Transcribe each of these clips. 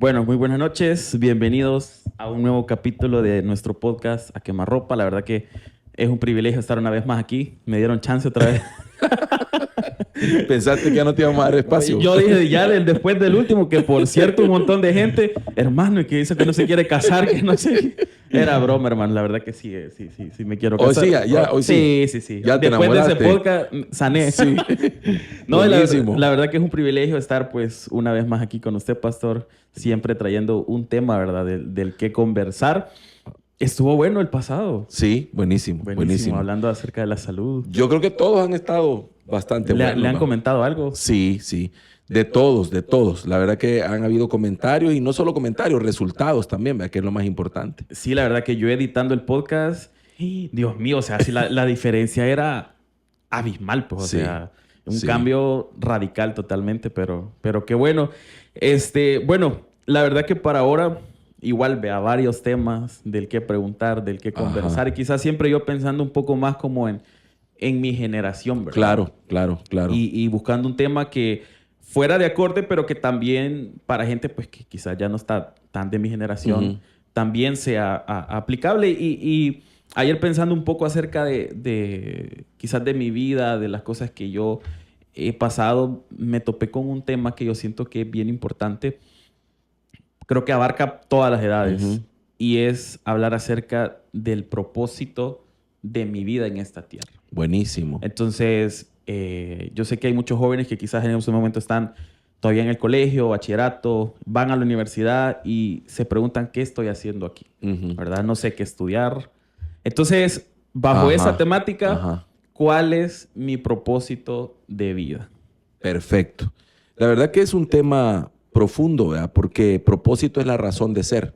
Bueno, muy buenas noches. Bienvenidos a un nuevo capítulo de nuestro podcast A Quemarropa. La verdad que es un privilegio estar una vez más aquí. Me dieron chance otra vez. Pensaste que ya no te íbamos a dar espacio. Yo dije ya después del último, que por cierto un montón de gente, hermano, y que dice que no se quiere casar, que no sé. Era broma, hermano. La verdad que sí, sí me quiero casar. Hoy sí, hoy sí. Sí. Ya te Después de ese enamoraste. podcast, sané. Sí. No, Buenísimo. la verdad que es un privilegio estar pues una vez más aquí con usted, pastor, siempre trayendo un tema, ¿verdad? Del que conversar. Estuvo bueno el pasado. Sí, buenísimo. Hablando acerca de la salud. Yo creo que todos han estado bastante buenos. ¿Le han ¿no? comentado algo? Sí. De todos. La verdad que han habido comentarios y no solo comentarios, resultados también, ¿verdad? Que es lo más importante. Sí, la verdad que yo editando el podcast, Dios mío, o sea, sí, la diferencia era abismal, pues, o sea, un cambio radical totalmente, pero qué bueno. Bueno, la verdad que para ahora igual vea varios temas del que preguntar, del que conversar, y quizás siempre yo pensando un poco más como en mi generación, ¿verdad? Claro. Y buscando un tema que fuera de acorde, pero que también para gente pues que quizás ya no está tan de mi generación, también sea aplicable. Y ayer pensando un poco acerca de quizás de mi vida, de las cosas que yo he pasado, me topé con un tema que yo siento que es bien importante. Creo que abarca todas las edades. Y es hablar acerca del propósito de mi vida en esta tierra. Buenísimo. Entonces, yo sé que hay muchos jóvenes que quizás en ese momento están todavía en el colegio, bachillerato, van a la universidad y se preguntan qué estoy haciendo aquí, ¿verdad? No sé qué estudiar. Entonces, bajo esa temática, ¿cuál es mi propósito de vida? Perfecto. La verdad que es un tema profundo, ¿verdad? Porque propósito es la razón de ser.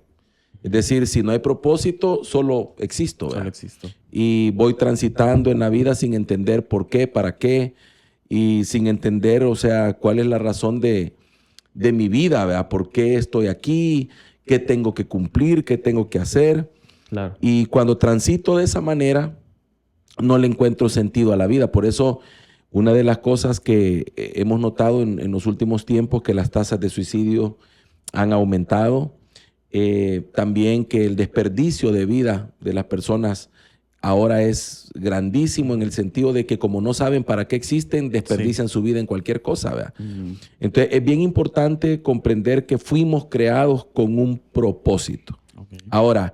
Es decir, si no hay propósito, solo existo, ¿verdad? Solo existo. Y voy transitando en la vida sin entender por qué, para qué, y sin entender, o sea, cuál es la razón de mi vida, ¿verdad? ¿Por qué estoy aquí? ¿Qué tengo que cumplir? ¿Qué tengo que hacer? Claro. Y cuando transito de esa manera, no le encuentro sentido a la vida. Por eso, una de las cosas que hemos notado en los últimos tiempos, que las tasas de suicidio han aumentado. También que el desperdicio de vida de las personas ahora es grandísimo en el sentido de que como no saben para qué existen, desperdician su vida en cualquier cosa, ¿verdad? Entonces es bien importante comprender que fuimos creados con un propósito. Ahora,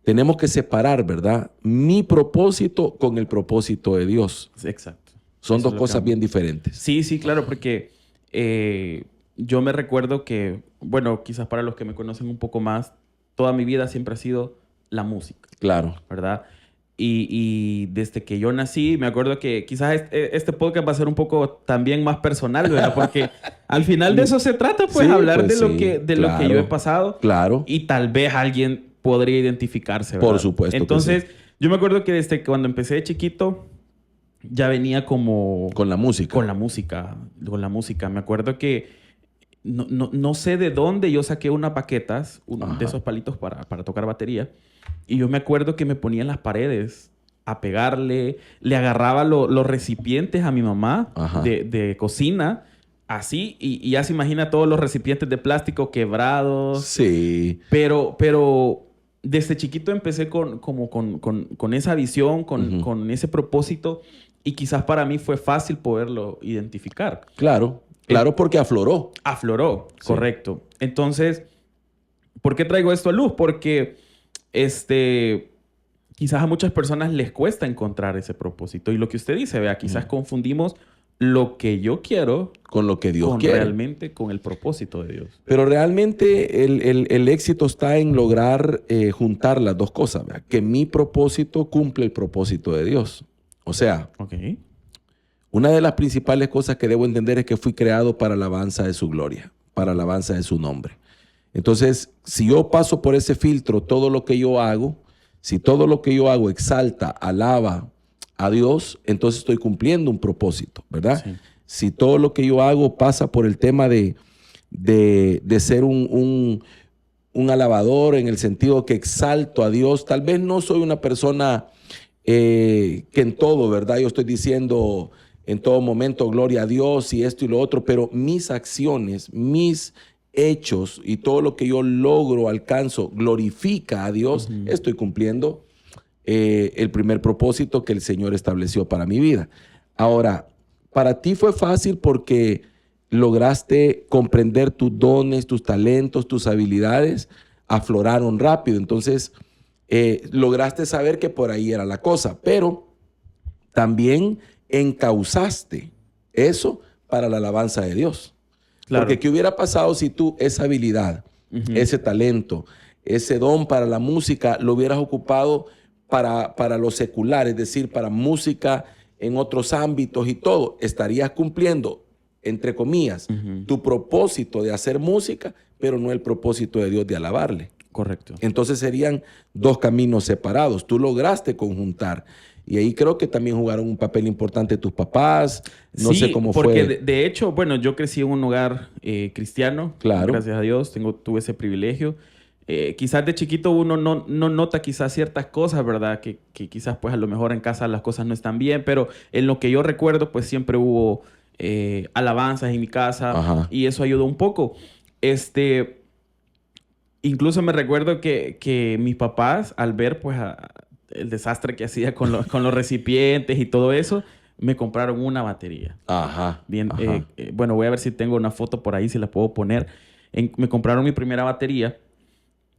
tenemos que separar, ¿verdad? Mi propósito con el propósito de Dios. Exacto. Son Eso dos cosas bien diferentes. Sí, claro, porque yo me recuerdo que, bueno, quizás para los que me conocen un poco más, toda mi vida siempre ha sido la música. Claro. ¿Verdad? Y desde que yo nací, me acuerdo que quizás este podcast va a ser un poco también más personal, ¿verdad? Porque al final de eso se trata, pues, hablar de lo que yo he pasado. Claro. Y tal vez alguien podría identificarse, ¿verdad? Por supuesto. Entonces, que sí. Yo me acuerdo que desde que cuando empecé de chiquito, ya venía como... Con la música. Con la música. Me acuerdo que no sé de dónde yo saqué unas baquetas, de esos palitos para tocar batería. Y yo me acuerdo que me ponía en las paredes a pegarle. Le agarraba los recipientes a mi mamá de cocina. Así. Y ya se imagina todos los recipientes de plástico quebrados. Sí. Pero desde chiquito empecé con esa visión, con ese propósito. Y quizás para mí fue fácil poderlo identificar. Claro, porque afloró. Afloró, correcto. Entonces, ¿por qué traigo esto a luz? Porque quizás a muchas personas les cuesta encontrar ese propósito. Y lo que usted dice, vea, quizás confundimos lo que yo quiero con lo que Dios quiere. Realmente con el propósito de Dios. Pero realmente el éxito está en lograr juntar las dos cosas, ¿verdad? Que mi propósito cumple el propósito de Dios. O sea, una de las principales cosas que debo entender es que fui creado para alabanza de su gloria, para alabanza de su nombre. Entonces, si yo paso por ese filtro, todo lo que yo hago, si todo lo que yo hago exalta, alaba a Dios, entonces estoy cumpliendo un propósito, ¿verdad? Sí. Si todo lo que yo hago pasa por el tema de ser un alabador en el sentido que exalto a Dios, tal vez no soy una persona que en todo, ¿verdad? Yo estoy diciendo en todo momento gloria a Dios y esto y lo otro, pero mis acciones, mis hechos y todo lo que yo logro, alcanzo, glorifica a Dios, estoy cumpliendo el primer propósito que el Señor estableció para mi vida. Ahora, para ti fue fácil porque lograste comprender tus dones, tus talentos, tus habilidades, afloraron rápido. Entonces, lograste saber que por ahí era la cosa, pero también encauzaste eso para la alabanza de Dios. Claro. Porque ¿qué hubiera pasado si tú esa habilidad, ese talento, ese don para la música lo hubieras ocupado para lo secular, es decir, para música en otros ámbitos y todo? Estarías cumpliendo, entre comillas, tu propósito de hacer música, pero no el propósito de Dios de alabarle. Correcto. Entonces serían dos caminos separados. Tú lograste conjuntar. Y ahí creo que también jugaron un papel importante tus papás. No sé cómo fue. Porque de hecho, bueno, yo crecí en un hogar cristiano. Claro. Gracias a Dios, tuve ese privilegio. Quizás de chiquito uno no nota quizás ciertas cosas, ¿verdad? Que quizás pues a lo mejor en casa las cosas no están bien, pero en lo que yo recuerdo pues siempre hubo alabanzas en mi casa. Ajá. Y eso ayudó un poco. Incluso me recuerdo que mis papás, al ver pues el desastre que hacía con los recipientes y todo eso, me compraron una batería. Ajá. Bien, ajá. Bueno, voy a ver si tengo una foto por ahí, si la puedo poner. Me compraron mi primera batería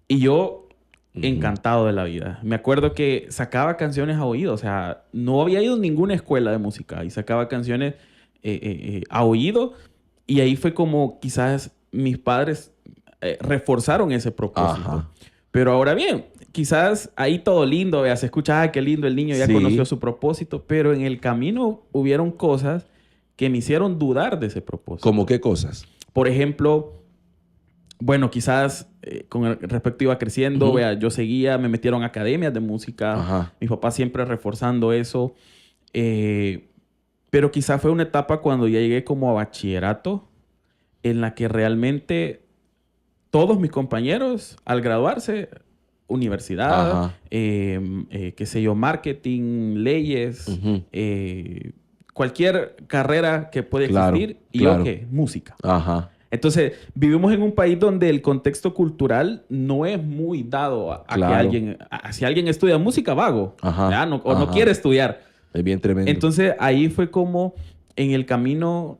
y yo encantado de la vida. Me acuerdo que sacaba canciones a oído. O sea, no había ido a ninguna escuela de música y sacaba canciones a oído. Y ahí fue como quizás mis padres reforzaron ese propósito. Ajá. Pero ahora bien, quizás ahí todo lindo, vea, se escucha, qué lindo, el niño ya conoció su propósito, pero en el camino hubieron cosas que me hicieron dudar de ese propósito. ¿Cómo qué cosas? Por ejemplo, bueno, quizás con respecto iba creciendo, vea, yo seguía, me metieron a academias de música, ajá, mis papás siempre reforzando eso, pero quizás fue una etapa cuando ya llegué como a bachillerato, en la que realmente todos mis compañeros, al graduarse, universidad, qué sé yo, marketing, leyes, cualquier carrera que puede existir. Y yo, ¿qué? Música. Ajá. Entonces, vivimos en un país donde el contexto cultural no es muy dado a que alguien... si alguien estudia música, vago. Ajá. O no quiere estudiar. Es bien tremendo. Entonces, ahí fue como, en el camino,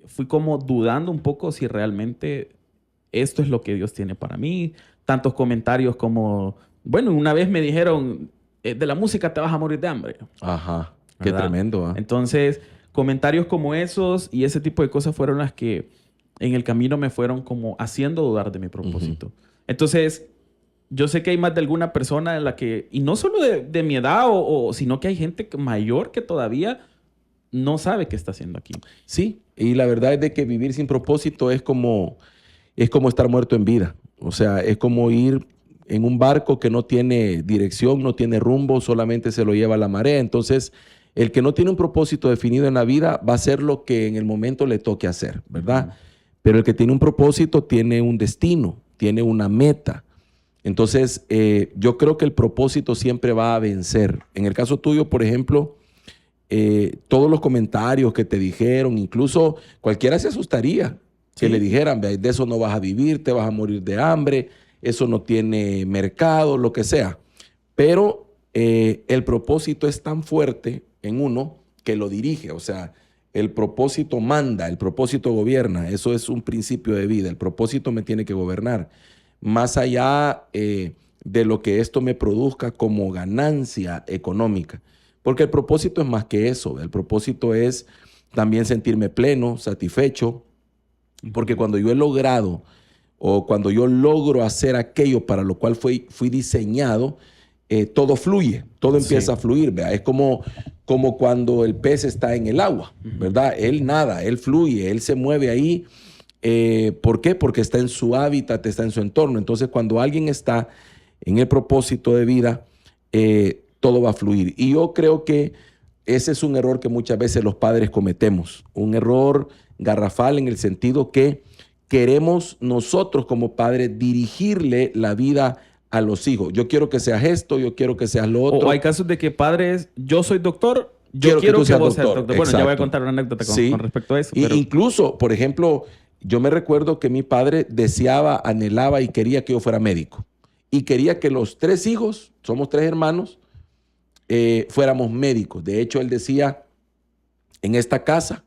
fui como dudando un poco si realmente esto es lo que Dios tiene para mí. Tantos comentarios como, bueno, una vez me dijeron, de la música te vas a morir de hambre. Ajá, qué tremendo. ¿Eh? Entonces, comentarios como esos y ese tipo de cosas fueron las que en el camino me fueron como haciendo dudar de mi propósito. Entonces, yo sé que hay más de alguna persona en la que, y no solo de mi edad, sino que hay gente mayor que todavía no sabe qué está haciendo aquí. Sí, y la verdad es de que vivir sin propósito es como estar muerto en vida. O sea, es como ir en un barco que no tiene dirección, no tiene rumbo, solamente se lo lleva la marea. Entonces, el que no tiene un propósito definido en la vida va a hacer lo que en el momento le toque hacer, ¿verdad? Pero el que tiene un propósito tiene un destino, tiene una meta. Entonces, yo creo que el propósito siempre va a vencer. En el caso tuyo, por ejemplo, todos los comentarios que te dijeron, incluso cualquiera se asustaría que le dijeran, de eso no vas a vivir, te vas a morir de hambre, eso no tiene mercado, lo que sea. Pero el propósito es tan fuerte en uno que lo dirige. O sea, el propósito manda, el propósito gobierna. Eso es un principio de vida. El propósito me tiene que gobernar. Más allá de lo que esto me produzca como ganancia económica. Porque el propósito es más que eso. El propósito es también sentirme pleno, satisfecho. Porque cuando yo he logrado o cuando yo logro hacer aquello para lo cual fui diseñado, todo fluye, todo empieza a fluir, ¿verdad? Es como cuando el pez está en el agua, ¿verdad? Él nada, él fluye, él se mueve ahí. ¿Por qué? Porque está en su hábitat, está en su entorno. Entonces, cuando alguien está en el propósito de vida, todo va a fluir. Y yo creo que ese es un error que muchas veces los padres cometemos. Un error garrafal en el sentido que queremos nosotros como padres dirigirle la vida a los hijos. Yo quiero que seas esto, yo quiero que seas lo otro. O hay casos de que padres, yo soy doctor, yo quiero que vos seas doctor. Bueno, ya voy a contar una anécdota con respecto a eso. Pero... Incluso, por ejemplo, yo me recuerdo que mi padre deseaba, anhelaba y quería que yo fuera médico. Y quería que los 3 hijos, somos 3 hermanos, fuéramos médicos. De hecho, él decía, en esta casa,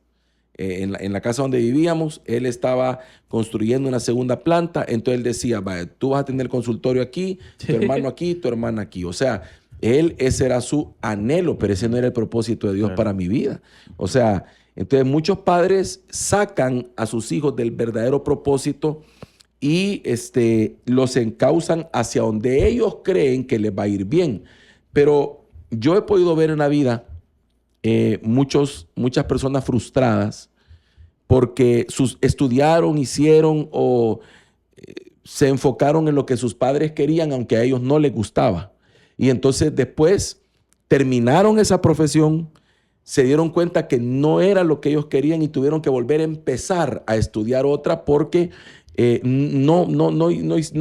en la casa donde vivíamos, él estaba construyendo una segunda planta. Entonces él decía, vaya, tú vas a tener el consultorio aquí, tu hermano aquí, tu hermana aquí. O sea, ese era su anhelo, pero ese no era el propósito de Dios para mi vida. O sea, entonces muchos padres sacan a sus hijos del verdadero propósito y los encauzan hacia donde ellos creen que les va a ir bien. Pero yo he podido ver en la vida muchas personas frustradas porque estudiaron, hicieron o se enfocaron en lo que sus padres querían, aunque a ellos no les gustaba. Y entonces después terminaron esa profesión, se dieron cuenta que no era lo que ellos querían y tuvieron que volver a empezar a estudiar otra porque no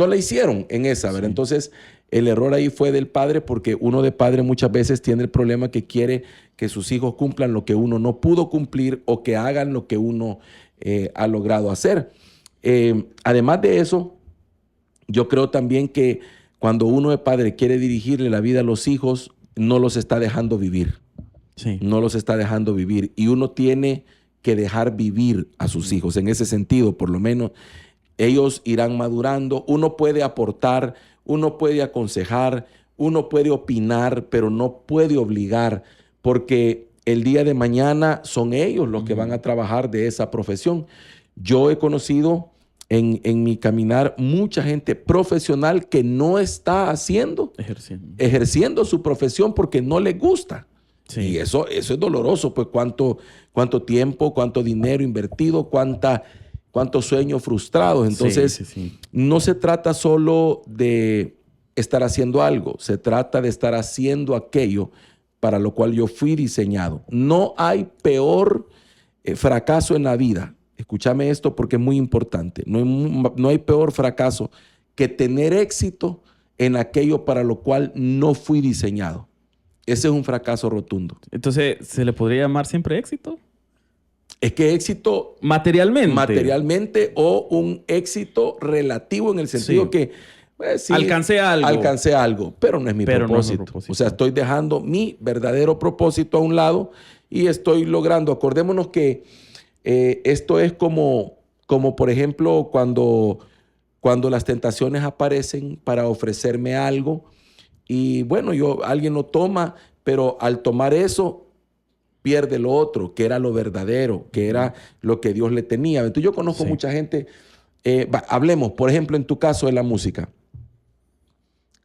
la hicieron en esa, ¿verdad? Sí. Entonces, el error ahí fue del padre, porque uno de padre muchas veces tiene el problema que quiere que sus hijos cumplan lo que uno no pudo cumplir o que hagan lo que uno ha logrado hacer. Además de eso, yo creo también que cuando uno de padre quiere dirigirle la vida a los hijos, no los está dejando vivir. Sí. No los está dejando vivir. Y uno tiene que dejar vivir a sus hijos. En ese sentido, por lo menos, ellos irán madurando. Uno puede aportar, uno puede aconsejar, uno puede opinar, pero no puede obligar, porque el día de mañana son ellos los que van a trabajar de esa profesión. Yo he conocido en mi caminar mucha gente profesional que no está ejerciendo su profesión porque no le gusta. Sí. Y eso es doloroso, pues cuánto tiempo, cuánto dinero invertido, cuántos sueños frustrados. Entonces, no se trata solo de estar haciendo algo, se trata de estar haciendo aquello para lo cual yo fui diseñado. No hay peor fracaso en la vida. Escúchame esto porque es muy importante. No hay peor fracaso que tener éxito en aquello para lo cual no fui diseñado. Ese es un fracaso rotundo. Entonces, ¿se le podría llamar siempre éxito? Es que éxito materialmente o un éxito relativo en el sentido que sí, alcancé algo, pero no es mi propósito. O sea, estoy dejando mi verdadero propósito a un lado y estoy logrando. Acordémonos que esto es como por ejemplo, cuando las tentaciones aparecen para ofrecerme algo y bueno, alguien lo toma, pero al tomar eso pierde lo otro, que era lo verdadero, que era lo que Dios le tenía. Entonces yo conozco mucha gente, hablemos, por ejemplo, en tu caso de la música.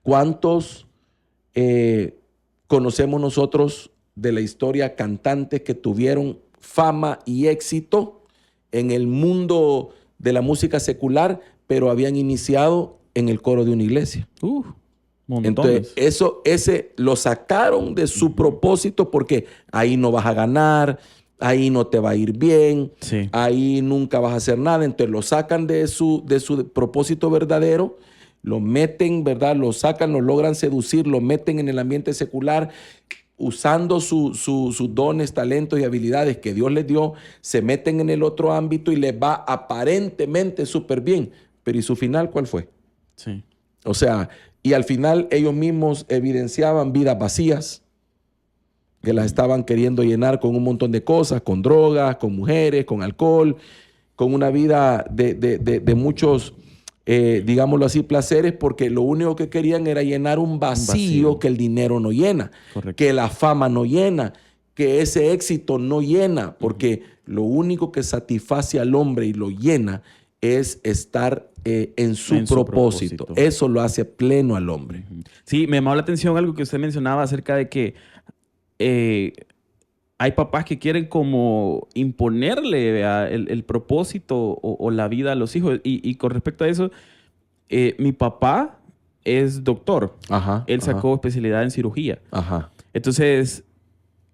¿Cuántos conocemos nosotros de la historia cantantes que tuvieron fama y éxito en el mundo de la música secular, pero habían iniciado en el coro de una iglesia? Montones. Entonces, ese lo sacaron de su propósito porque ahí no vas a ganar, ahí no te va a ir bien, ahí nunca vas a hacer nada. Entonces lo sacan de su propósito verdadero, lo meten, ¿verdad? Lo sacan, lo logran seducir, lo meten en el ambiente secular, usando sus dones, talentos y habilidades que Dios les dio, se meten en el otro ámbito y les va aparentemente súper bien. Pero ¿y su final cuál fue? Sí. O sea, y al final ellos mismos evidenciaban vidas vacías que las estaban queriendo llenar con un montón de cosas, con drogas, con mujeres, con alcohol, con una vida de muchos, digámoslo así, placeres, porque lo único que querían era llenar un vacío que el dinero no llena, que la fama no llena, que ese éxito no llena, porque lo único que satisface al hombre y lo llena es estar en su propósito. Eso lo hace pleno al hombre. Sí, me llamó la atención algo que usted mencionaba acerca de que hay papás que quieren como imponerle el propósito o la vida a los hijos. Y con respecto a eso, mi papá es doctor. Él sacó especialidad en cirugía. Entonces,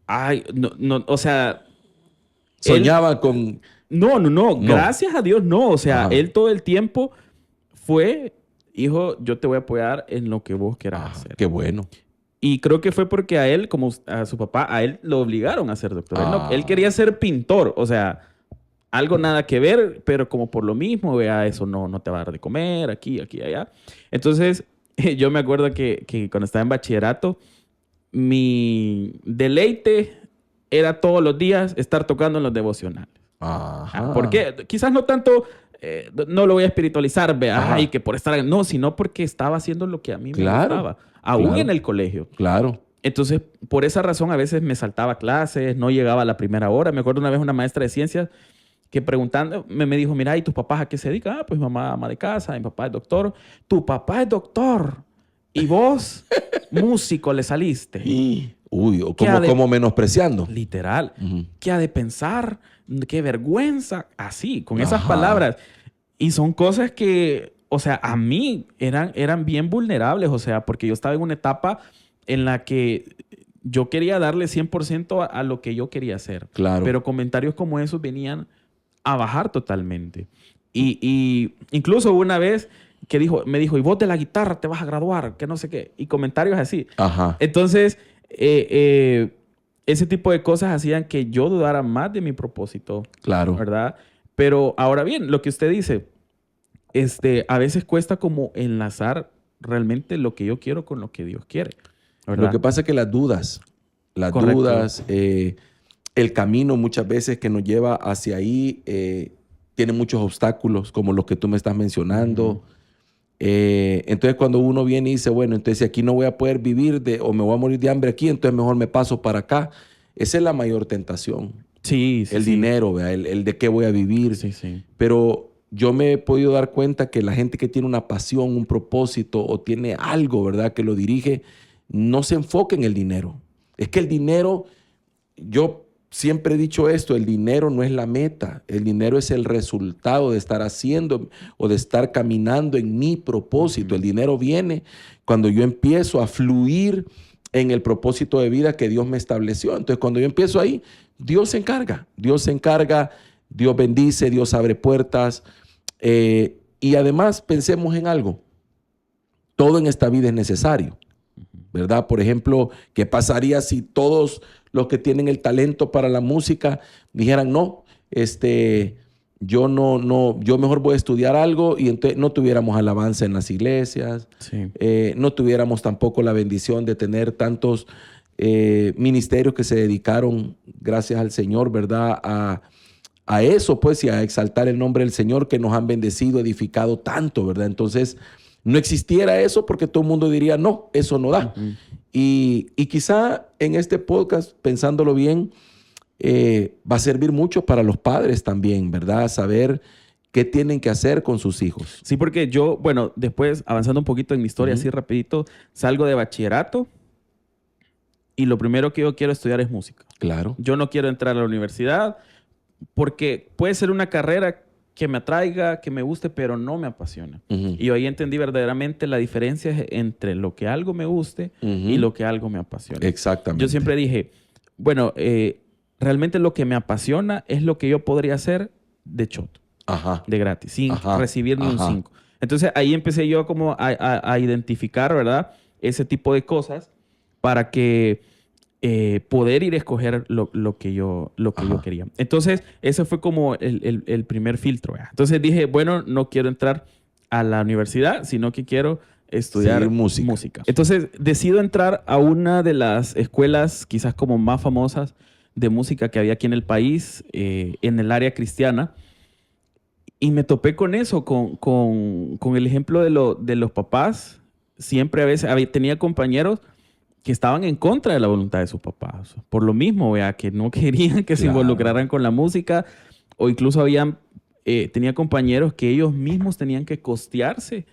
o sea... Soñaba con... No. Gracias a Dios, no. O sea, él todo el tiempo fue, hijo, yo te voy a apoyar en lo que vos quieras hacer. Qué bueno. Y creo que fue porque a él, como a su papá, a él lo obligaron a ser doctor. Él quería ser pintor. O sea, algo nada que ver, pero como por lo mismo, vea, eso no te va a dar de comer, aquí, allá. Entonces, yo me acuerdo que cuando estaba en bachillerato, mi deleite era todos los días estar tocando en los devocionales. Ajá. ¿Por qué? Quizás no tanto, no lo voy a espiritualizar, vea, ay, que por estar... No, sino porque estaba haciendo lo que a mí me gustaba, aún en el colegio. Claro. Entonces, por esa razón, a veces me saltaba clases, no llegaba a la primera hora. Me acuerdo una vez una maestra de ciencias que preguntando, me dijo, mira, ¿y tus papás a qué se dedican? Ah, pues mamá ama de casa, mi papá es doctor. Tu papá es doctor. Y vos, músico, le saliste. Uy, como menospreciando. Literal. ¿Qué ha de pensar? ¿Qué vergüenza? Así, con esas palabras. Y son cosas que, o sea, a mí eran bien vulnerables, o sea, porque yo estaba en una etapa en la que yo quería darle 100% a lo que yo quería hacer. Claro. Pero comentarios como esos venían a bajar totalmente. Y incluso una vez que me dijo, y vos de la guitarra te vas a graduar, que no sé qué. Y comentarios así. Ajá. Entonces, ese tipo de cosas hacían que yo dudara más de mi propósito. Claro. ¿Verdad? Pero ahora bien, lo que usted dice, a veces cuesta como enlazar realmente lo que yo quiero con lo que Dios quiere. ¿Verdad? Lo que pasa es que las dudas, el camino muchas veces que nos lleva hacia ahí tiene muchos obstáculos, como los que tú me estás mencionando. Entonces, cuando uno viene y dice, bueno, entonces si aquí no voy a poder vivir o me voy a morir de hambre aquí, entonces mejor me paso para acá. Esa es la mayor tentación. Sí, el dinero, ¿verdad? El de qué voy a vivir. Sí. Pero yo me he podido dar cuenta que la gente que tiene una pasión, un propósito o tiene algo, ¿verdad?, que lo dirige, no se enfoca en el dinero. Es que el dinero, yo siempre he dicho esto, el dinero no es la meta, el dinero es el resultado de estar haciendo o de estar caminando en mi propósito. El dinero viene cuando yo empiezo a fluir en el propósito de vida que Dios me estableció. Entonces, cuando yo empiezo ahí, Dios se encarga, Dios bendice, Dios abre puertas. Y además, pensemos en algo, todo en esta vida es necesario, ¿verdad? Por ejemplo, ¿qué pasaría si todos los que tienen el talento para la música dijeran, no, yo mejor voy a estudiar algo, y entonces no tuviéramos alabanza en las iglesias, no tuviéramos tampoco la bendición de tener tantos ministerios que se dedicaron, gracias al Señor, ¿verdad?, a eso, pues, y a exaltar el nombre del Señor, que nos han bendecido, edificado tanto, ¿verdad? Entonces, no existiera eso, porque todo el mundo diría, no, eso no da. Y quizá en este podcast, pensándolo bien, va a servir mucho para los padres también, ¿verdad? Saber qué tienen que hacer con sus hijos. Sí, porque yo, bueno, después, avanzando un poquito en mi historia, así rapidito, salgo de bachillerato y lo primero que yo quiero estudiar es música. Claro. Yo no quiero entrar a la universidad porque puede ser una carrera que me atraiga, que me guste, pero no me apasiona. Y yo ahí entendí verdaderamente la diferencia entre lo que algo me guste y lo que algo me apasiona. Exactamente. Yo siempre dije, bueno, realmente lo que me apasiona es lo que yo podría hacer de choto, de gratis, sin recibir ni un 5. Entonces ahí empecé yo como a identificar, ¿verdad?, ese tipo de cosas para que poder ir a escoger lo que yo quería. Entonces, ese fue como el primer filtro, ¿verdad? Entonces dije, bueno, no quiero entrar a la universidad, sino que quiero estudiar música. Entonces, decido entrar a una de las escuelas quizás como más famosas de música que había aquí en el país, en el área cristiana. Y me topé con eso, con el ejemplo de los papás. Siempre a veces tenía compañeros que estaban en contra de la voluntad de sus papás. Por lo mismo, vea, que no querían que se involucraran con la música, o incluso tenía compañeros que ellos mismos tenían que costearse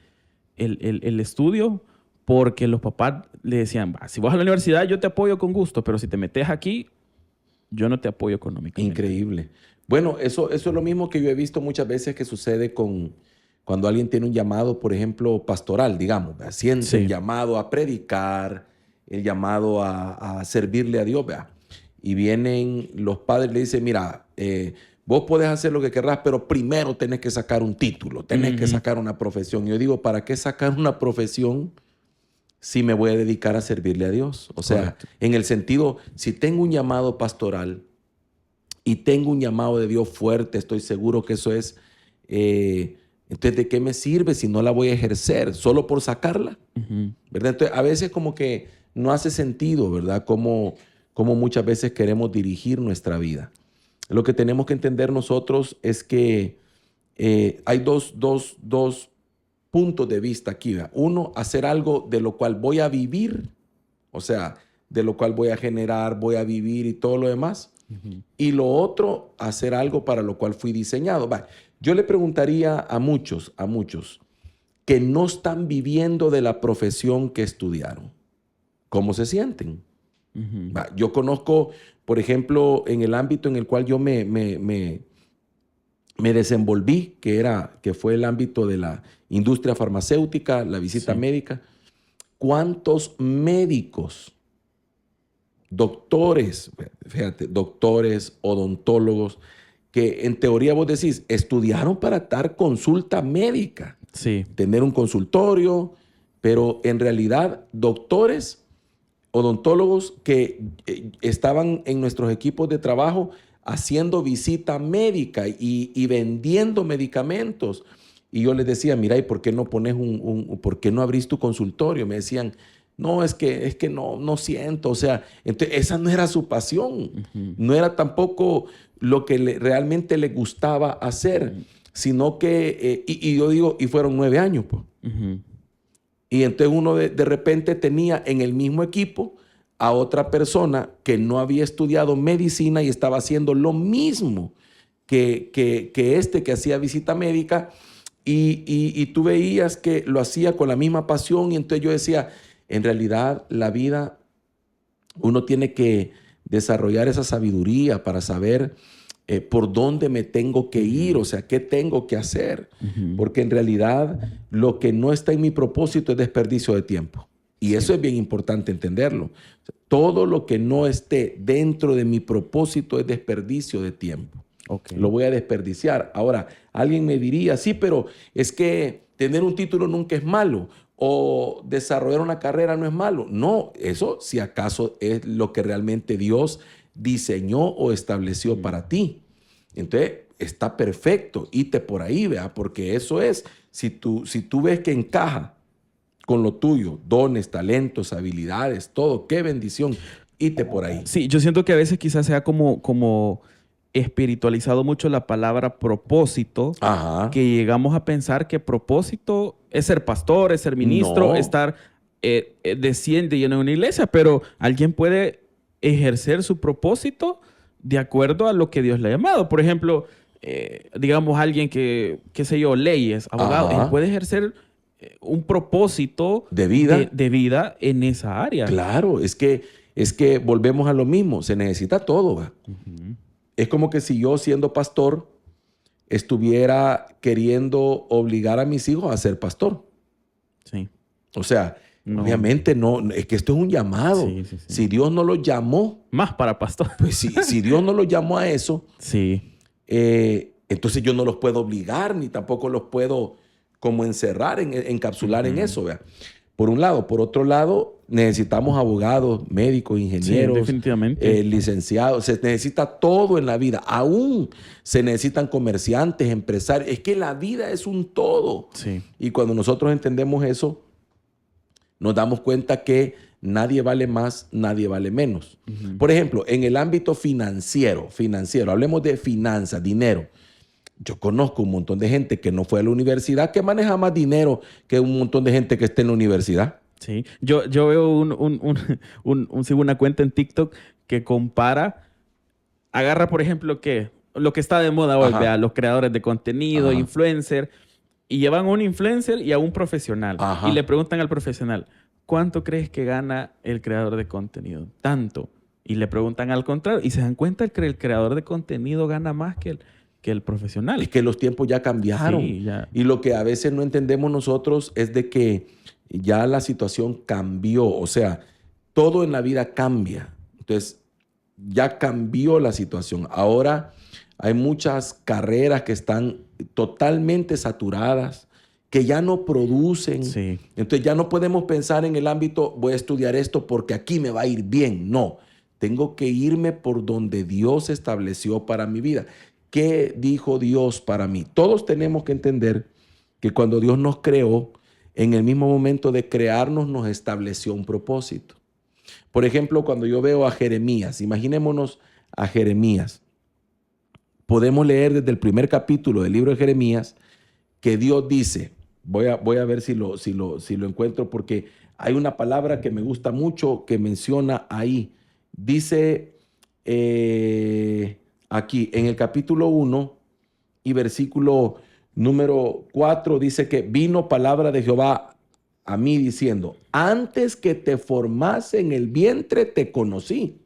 el estudio porque los papás le decían, si vas a la universidad yo te apoyo con gusto, pero si te metes aquí, yo no te apoyo económicamente. Increíble. Bueno, eso es lo mismo que yo he visto muchas veces que sucede cuando alguien tiene un llamado, por ejemplo, pastoral, digamos, siente el llamado a predicar, el llamado a servirle a Dios, ¿verdad? Y vienen los padres y le dicen, mira, vos podés hacer lo que querrás, pero primero tenés que sacar un título, tenés que sacar una profesión. Y yo digo, ¿para qué sacar una profesión si me voy a dedicar a servirle a Dios? O sea, en el sentido, si tengo un llamado pastoral, y tengo un llamado de Dios fuerte, estoy seguro que eso es, entonces ¿de qué me sirve si no la voy a ejercer? ¿Solo por sacarla? ¿Verdad? Entonces a veces como que no hace sentido, ¿verdad? Como muchas veces queremos dirigir nuestra vida. Lo que tenemos que entender nosotros es que hay dos puntos de vista aquí, ¿verdad? Uno, hacer algo de lo cual voy a vivir, o sea, de lo cual voy a generar, voy a vivir y todo lo demás. Y lo otro, hacer algo para lo cual fui diseñado. Va, yo le preguntaría a muchos que no están viviendo de la profesión que estudiaron, ¿cómo se sienten? Va, yo conozco, por ejemplo, en el ámbito en el cual yo me desenvolví, que fue el ámbito de la industria farmacéutica, la visita médica. ¿Cuántos médicos, doctores, fíjate, doctores, odontólogos, que en teoría vos decís, estudiaron para dar consulta médica, tener un consultorio, pero en realidad doctores, odontólogos que estaban en nuestros equipos de trabajo haciendo visita médica y vendiendo medicamentos. Y yo les decía, mira, ¿y por qué no pones por qué no abrís tu consultorio? Me decían, no, es que no siento. O sea, entonces esa no era su pasión. No era tampoco lo que realmente le gustaba hacer, sino que, y yo digo, y fueron 9 años, pues. Y entonces uno de repente tenía en el mismo equipo a otra persona que no había estudiado medicina y estaba haciendo lo mismo que hacía visita médica y tú veías que lo hacía con la misma pasión y entonces yo decía, en realidad la vida, uno tiene que desarrollar esa sabiduría para saber por dónde me tengo que ir, o sea, qué tengo que hacer, porque en realidad lo que no está en mi propósito es desperdicio de tiempo. Y eso es bien importante entenderlo. Todo lo que no esté dentro de mi propósito es desperdicio de tiempo. Lo voy a desperdiciar. Ahora, alguien me diría, sí, pero es que tener un título nunca es malo o desarrollar una carrera no es malo. No, eso si acaso es lo que realmente Dios diseñó o estableció para ti. Entonces, está perfecto. Ite por ahí, vea, porque eso es, si tú ves que encaja con lo tuyo, dones, talentos, habilidades, todo. ¡Qué bendición! Ite por ahí. Sí, yo siento que a veces quizás sea como espiritualizado mucho la palabra propósito, que llegamos a pensar que propósito es ser pastor, es ser ministro, estar desciende en una iglesia, pero alguien puede ejercer su propósito de acuerdo a lo que Dios le ha llamado. Por ejemplo, digamos alguien que, qué sé yo, leyes, abogado, él puede ejercer un propósito de vida en esa área. Claro, es que volvemos a lo mismo, se necesita todo. ¿Va? Es como que si yo siendo pastor estuviera queriendo obligar a mis hijos a ser pastor. Sí. O sea, obviamente no, es que esto es un llamado. Si Dios no lo llamó. Más para pastor. Pues si Dios no lo llamó a eso, entonces yo no los puedo obligar ni tampoco los puedo como encerrar, encapsular en eso. ¿Vea? Por un lado. Por otro lado, necesitamos abogados, médicos, ingenieros, definitivamente. licenciados. Se necesita todo en la vida. Aún se necesitan comerciantes, empresarios. Es que la vida es un todo. Y cuando nosotros entendemos eso, nos damos cuenta que nadie vale más, nadie vale menos. Por ejemplo, en el ámbito financiero, hablemos de finanzas, dinero. Yo conozco un montón de gente que no fue a la universidad que maneja más dinero que un montón de gente que esté en la universidad. Sí, yo veo sigo una cuenta en TikTok que compara, agarra por ejemplo lo que está de moda hoy, vea, los creadores de contenido, influencer, y llevan a un influencer y a un profesional. Y le preguntan al profesional, ¿cuánto crees que gana el creador de contenido? Tanto. Y le preguntan al contrario y se dan cuenta que el creador de contenido gana más que el profesional. Es que los tiempos ya cambiaron. Sí, ya. Y lo que a veces no entendemos nosotros es de que ya la situación cambió. O sea, todo en la vida cambia. Entonces, ya cambió la situación. Ahora hay muchas carreras que están totalmente saturadas, que ya no producen. Entonces, ya no podemos pensar en el ámbito, voy a estudiar esto porque aquí me va a ir bien. No. Tengo que irme por donde Dios estableció para mi vida. ¿Qué dijo Dios para mí? Todos tenemos que entender que cuando Dios nos creó, en el mismo momento de crearnos, nos estableció un propósito. Por ejemplo, cuando yo veo a Jeremías, imaginémonos a Jeremías. Podemos leer desde el primer capítulo del libro de Jeremías que Dios dice, voy a ver si lo encuentro, porque hay una palabra que me gusta mucho que menciona ahí. Dice aquí en el capítulo 1 y versículo número 4, dice que vino palabra de Jehová a mí diciendo, antes que te formase en el vientre te conocí,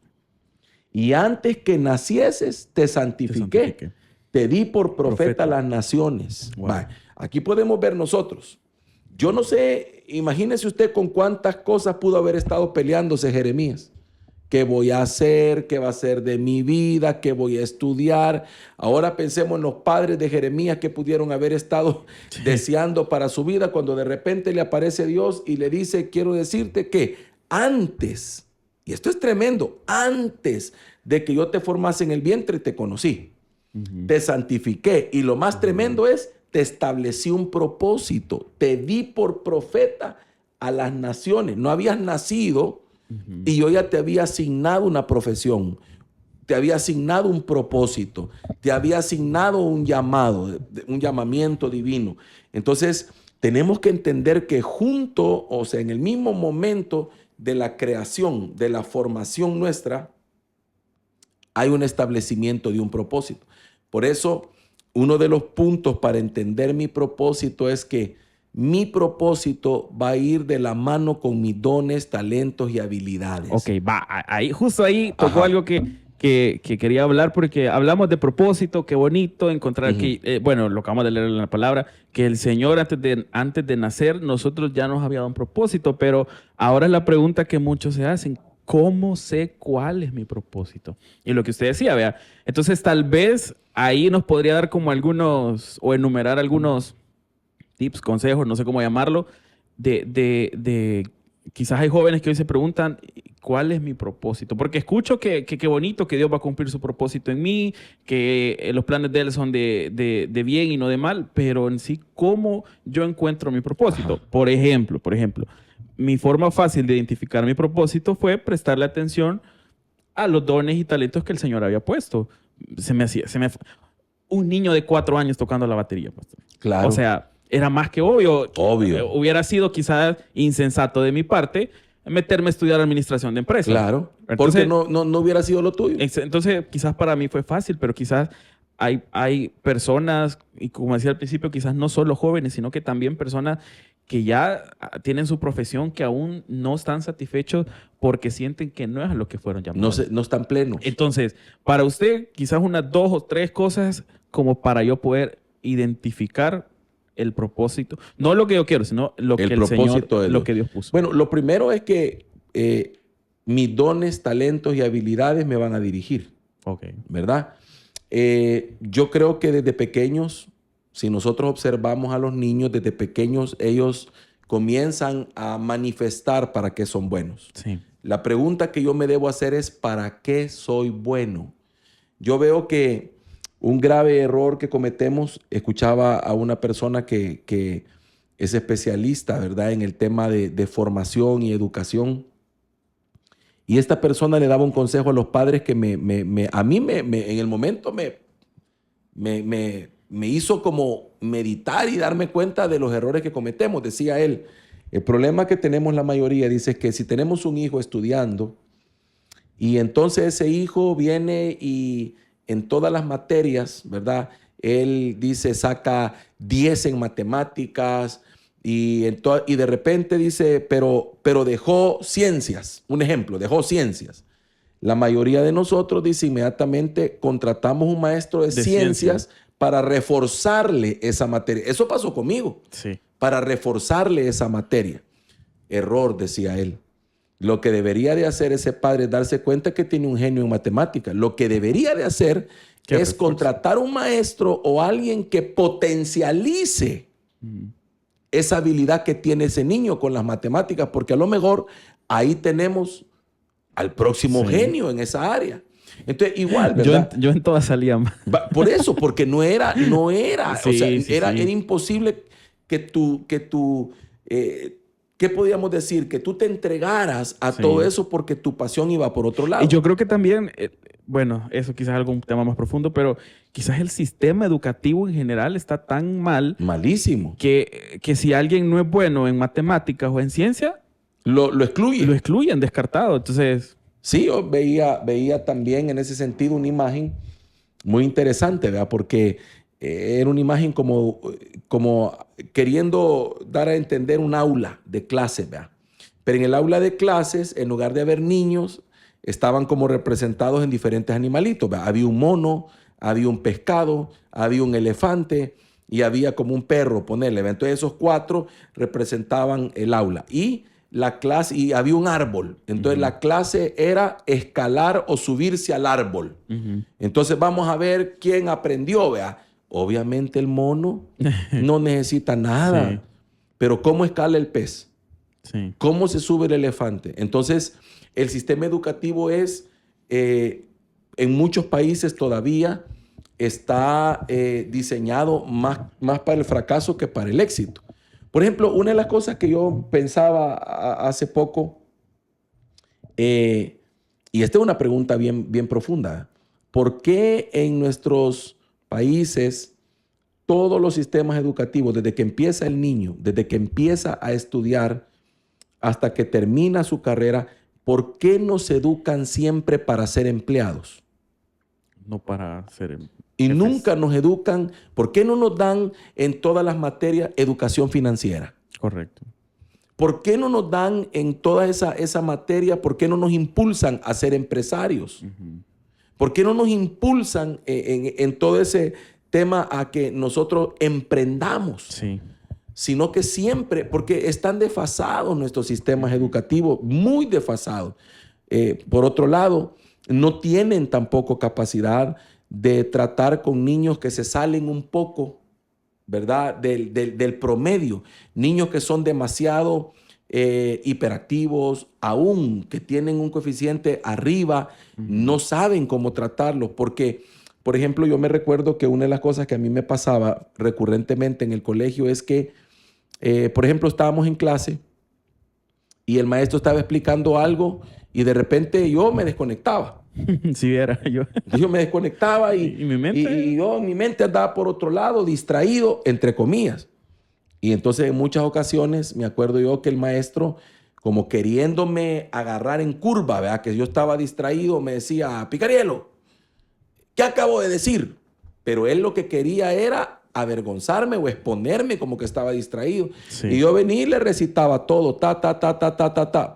y antes que nacieses te santifiqué. Te di por profeta a las naciones. Wow. Vale. Aquí podemos ver nosotros. Yo no sé, imagínese usted con cuántas cosas pudo haber estado peleándose Jeremías. ¿Qué voy a hacer? ¿Qué va a ser de mi vida? ¿Qué voy a estudiar? Ahora pensemos en los padres de Jeremías que pudieron haber estado deseando para su vida cuando de repente le aparece Dios y le dice, quiero decirte que antes, y esto es tremendo, antes de que yo te formase en el vientre te conocí, te santifiqué, y lo más tremendo es, te establecí un propósito, te di por profeta a las naciones. No habías nacido y yo ya te había asignado una profesión, te había asignado un propósito, te había asignado un llamado, un llamamiento divino. Entonces, tenemos que entender que junto, o sea, en el mismo momento de la creación, de la formación nuestra, hay un establecimiento de un propósito. Por eso, uno de los puntos para entender mi propósito es que mi propósito va a ir de la mano con mis dones, talentos y habilidades. Ok, va, ahí, justo ahí tocó algo que quería hablar, porque hablamos de propósito, qué bonito encontrar que, bueno, lo acabamos de leer en la palabra, que el Señor antes de nacer, nosotros ya nos había dado un propósito, pero ahora es la pregunta que muchos se hacen, ¿cómo sé cuál es mi propósito? Y lo que usted decía, vea, entonces tal vez ahí nos podría dar como algunos, o enumerar algunos tips, consejos, no sé cómo llamarlo, de quizás hay jóvenes que hoy se preguntan, ¿cuál es mi propósito? Porque escucho que qué bonito, que Dios va a cumplir su propósito en mí, que los planes de Él son de bien y no de mal, pero en sí, ¿cómo yo encuentro mi propósito? Ajá. Por ejemplo, mi forma fácil de identificar mi propósito fue prestarle atención a los dones y talentos que el Señor había puesto. Un niño de 4 años tocando la batería, pastor. Claro. O sea, era más que obvio. Obvio. Hubiera sido quizás insensato de mi parte meterme a estudiar administración de empresas. Claro. Entonces, porque no hubiera sido lo tuyo. Entonces, quizás para mí fue fácil, pero quizás hay personas, y como decía al principio, quizás no solo jóvenes, sino que también personas que ya tienen su profesión, que aún no están satisfechos porque sienten que no es a lo que fueron llamados. No están plenos. Entonces, para usted, quizás unas 2 o 3 cosas como para yo poder identificar el propósito. No lo que yo quiero, sino lo que el Señor, lo que Dios puso. Bueno, lo primero es que mis dones, talentos y habilidades me van a dirigir. Okay. ¿Verdad? Yo creo que desde pequeños, si nosotros observamos a los niños, desde pequeños ellos comienzan a manifestar para qué son buenos. Sí. La pregunta que yo me debo hacer es, ¿para qué soy bueno? Yo veo que un grave error que cometemos, escuchaba a una persona que es especialista, ¿verdad?, en el tema de formación y educación. Y esta persona le daba un consejo a los padres que a mí en el momento me hizo como meditar y darme cuenta de los errores que cometemos. Decía él, el problema que tenemos la mayoría, dice, es que si tenemos un hijo estudiando y entonces ese hijo viene y en todas las materias, ¿verdad?, él dice, saca 10 en matemáticas y de repente dice, pero dejó ciencias. Un ejemplo, dejó ciencias. La mayoría de nosotros, dice, inmediatamente contratamos un maestro de ciencias para reforzarle esa materia. Eso pasó conmigo. Sí. Para reforzarle esa materia. Error, decía él. Lo que debería de hacer ese padre es darse cuenta que tiene un genio en matemáticas. Lo que debería de hacer es contratar un maestro o alguien que potencialice esa habilidad que tiene ese niño con las matemáticas, porque a lo mejor ahí tenemos al próximo genio en esa área. Entonces, igual, ¿verdad? Yo en todas salía mal. Por eso, porque no era, Sí, o sea, sí, era sí. imposible ¿qué podíamos decir? Que tú te entregaras a Sí. todo eso porque tu pasión iba por otro lado. Y yo creo que también, bueno, eso quizás es algún tema más profundo, pero quizás el sistema educativo en general está tan mal Malísimo. que si alguien no es bueno en matemáticas o en ciencia, Lo excluye. lo excluyen, descartado. Entonces, Sí, yo veía también en ese sentido una imagen muy interesante, ¿verdad? Porque era una imagen como queriendo dar a entender un aula de clases, ¿verdad? Pero en el aula de clases, en lugar de haber niños, estaban como representados en diferentes animalitos, ¿verdad? Había un mono, había un pescado, había un elefante y había como un perro, ponerle, ¿verdad? Entonces esos 4 representaban el aula. Y la clase, y había un árbol. Entonces la clase era escalar o subirse al árbol. Entonces vamos a ver quién aprendió, vea. Obviamente el mono no necesita nada. Sí. Pero ¿cómo escala el pez? Sí. ¿Cómo se sube el elefante? Entonces el sistema educativo es, en muchos países todavía está diseñado más para el fracaso que para el éxito. Por ejemplo, una de las cosas que yo pensaba hace poco, y esta es una pregunta bien, bien profunda, ¿por qué en nuestros países todos los sistemas educativos, desde que empieza el niño, desde que empieza a estudiar hasta que termina su carrera, ¿por qué nos educan siempre para ser empleados? No para ser... Y nunca nos educan. ¿Por qué no nos dan en todas las materias educación financiera? Correcto. ¿Por qué no nos dan en toda esa materia? ¿Por qué no nos impulsan a ser empresarios? ¿Por qué no nos impulsan en todo ese tema a que nosotros emprendamos? Sí. Sino que siempre, porque están desfasados nuestros sistemas educativos, muy desfasados. Por otro lado, no tienen tampoco capacidad de tratar con niños que se salen un poco, ¿verdad? Del promedio. Niños que son demasiado hiperactivos, aún que tienen un coeficiente arriba, no saben cómo tratarlos. Porque, por ejemplo, yo me recuerdo que una de las cosas que a mí me pasaba recurrentemente en el colegio es que, por ejemplo, estábamos en clase y el maestro estaba explicando algo y de repente yo me desconectaba. Si viera yo. Yo me desconectaba y mi mente andaba por otro lado, distraído, entre comillas. Y entonces en muchas ocasiones me acuerdo yo que el maestro, como queriéndome agarrar en curva, ¿verdad? Que yo estaba distraído, me decía, Picariello, ¿qué acabo de decir? Pero él lo que quería era avergonzarme o exponerme como que estaba distraído. Sí. Y yo venía y le recitaba todo,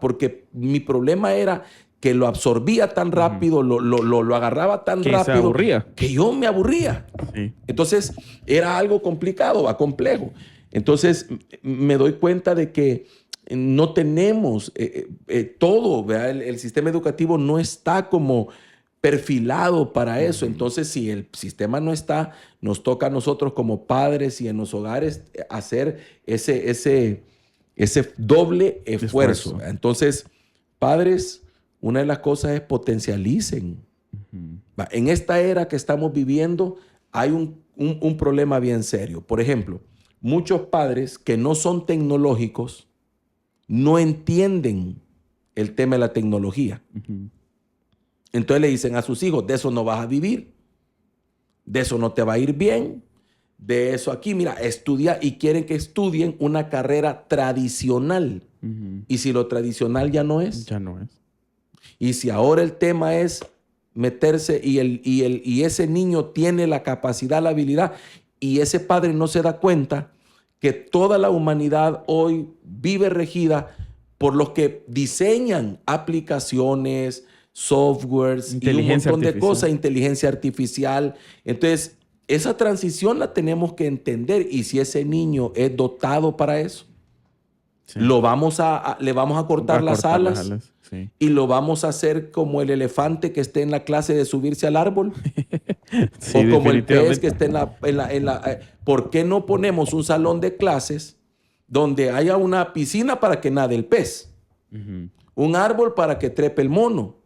porque mi problema era que lo absorbía tan rápido, lo agarraba tan rápido, que yo me aburría. Sí. Entonces, era algo complicado, complejo. Entonces, me doy cuenta de que no tenemos todo, ¿verdad? El sistema educativo no está como perfilado para eso. Entonces, si el sistema no está, nos toca a nosotros como padres y en los hogares hacer ese doble esfuerzo. Entonces, padres, una de las cosas es potencialicen. En esta era que estamos viviendo hay un problema bien serio. Por ejemplo, muchos padres que no son tecnológicos no entienden el tema de la tecnología. Entonces le dicen a sus hijos, de eso no vas a vivir, de eso no te va a ir bien, de eso aquí, mira, estudia, y quieren que estudien una carrera tradicional. Y si lo tradicional ya no es. Ya no es. Y si ahora el tema es meterse y ese niño tiene la capacidad, la habilidad, y ese padre no se da cuenta que toda la humanidad hoy vive regida por los que diseñan aplicaciones, softwares y un montón de cosas, inteligencia artificial. Entonces, esa transición la tenemos que entender, y si ese niño es dotado para eso, sí, le vamos a cortar las alas. Sí. Y lo vamos a hacer como el elefante que esté en la clase de subirse al árbol. Sí, o como el pez que esté en la... ¿Por qué no ponemos un salón de clases donde haya una piscina para que nade el pez? Un árbol para que trepe el mono,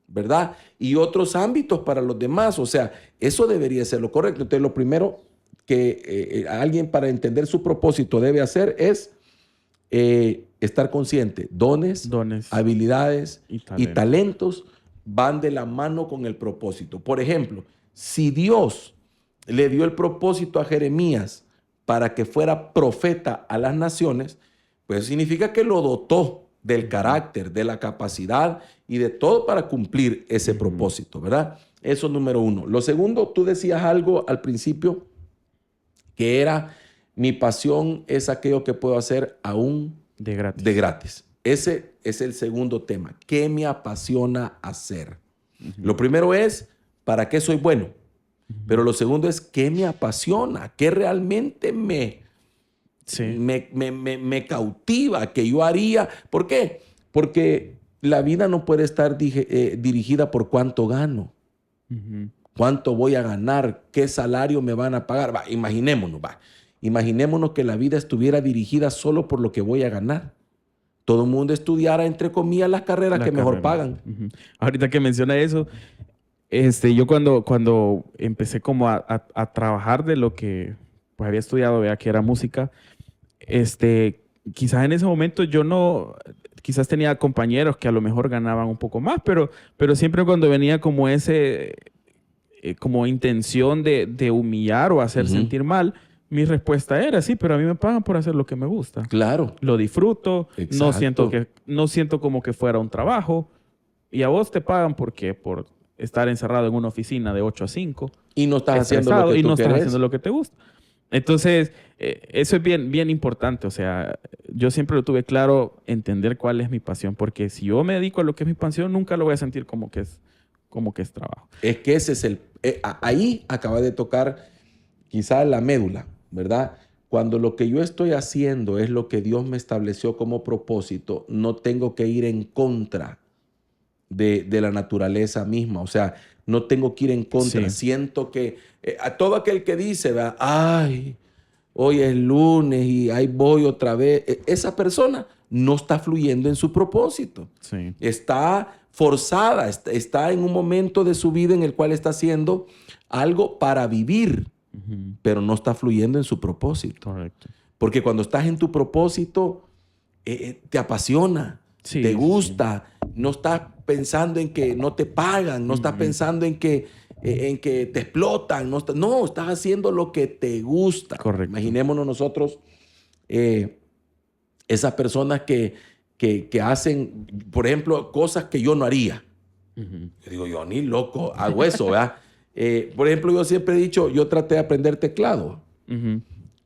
¿verdad? Y otros ámbitos para los demás. O sea, eso debería ser lo correcto. Entonces, lo primero que alguien para entender su propósito debe hacer es estar consciente. Dones, habilidades y talentos van de la mano con el propósito. Por ejemplo, si Dios le dio el propósito a Jeremías para que fuera profeta a las naciones, pues significa que lo dotó del carácter, de la capacidad y de todo para cumplir ese propósito, ¿verdad? Eso es número uno. Lo segundo, tú decías algo al principio que era: mi pasión es aquello que puedo hacer aún de gratis. Ese es el segundo tema. ¿Qué me apasiona hacer? Lo primero es, ¿para qué soy bueno? Pero lo segundo es, ¿qué me apasiona? ¿Qué realmente me cautiva? ¿Que yo haría? ¿Por qué? Porque la vida no puede estar dirigida por cuánto gano. ¿Cuánto voy a ganar? ¿Qué salario me van a pagar? Imaginémonos que la vida estuviera dirigida solo por lo que voy a ganar. Todo el mundo estudiara, entre comillas, las carreras que mejor pagan. Ahorita que menciona eso, yo cuando empecé como a trabajar de lo que pues había estudiado, que era música, quizás en ese momento yo no, quizás tenía compañeros que a lo mejor ganaban un poco más, pero siempre cuando venía como como intención de humillar o hacer sentir mal, mi respuesta era: sí, pero a mí me pagan por hacer lo que me gusta. Claro. Lo disfruto. Exacto. No siento como que fuera un trabajo. Y a vos te pagan por estar encerrado en una oficina de 8 a 5. Y no estás haciendo lo que tú querés. Estás haciendo lo que te gusta. Entonces, eso es bien, bien importante. O sea, yo siempre lo tuve claro, entender cuál es mi pasión. Porque si yo me dedico a lo que es mi pasión, nunca lo voy a sentir como que es trabajo. Es que ese es ahí acaba de tocar quizás la médula, ¿verdad? Cuando lo que yo estoy haciendo es lo que Dios me estableció como propósito, no tengo que ir en contra de la naturaleza misma. O sea, no tengo que ir en contra. Sí. Siento que a todo aquel que dice, ¿verdad? Ay, hoy es lunes y ahí voy otra vez. Esa persona no está fluyendo en su propósito. Sí. Está forzada, está en un momento de su vida en el cual está haciendo algo para vivir, pero no está fluyendo en su propósito. Correcto. Porque cuando estás en tu propósito, te apasiona, te gusta, no estás pensando en que no te pagan, no estás pensando en que te explotan, no, estás haciendo lo que te gusta. Correcto. Imaginémonos nosotros esas personas que hacen, por ejemplo, cosas que yo no haría. Yo digo, yo ni loco hago eso, ¿verdad? Por ejemplo, yo siempre he dicho, yo traté de aprender teclado.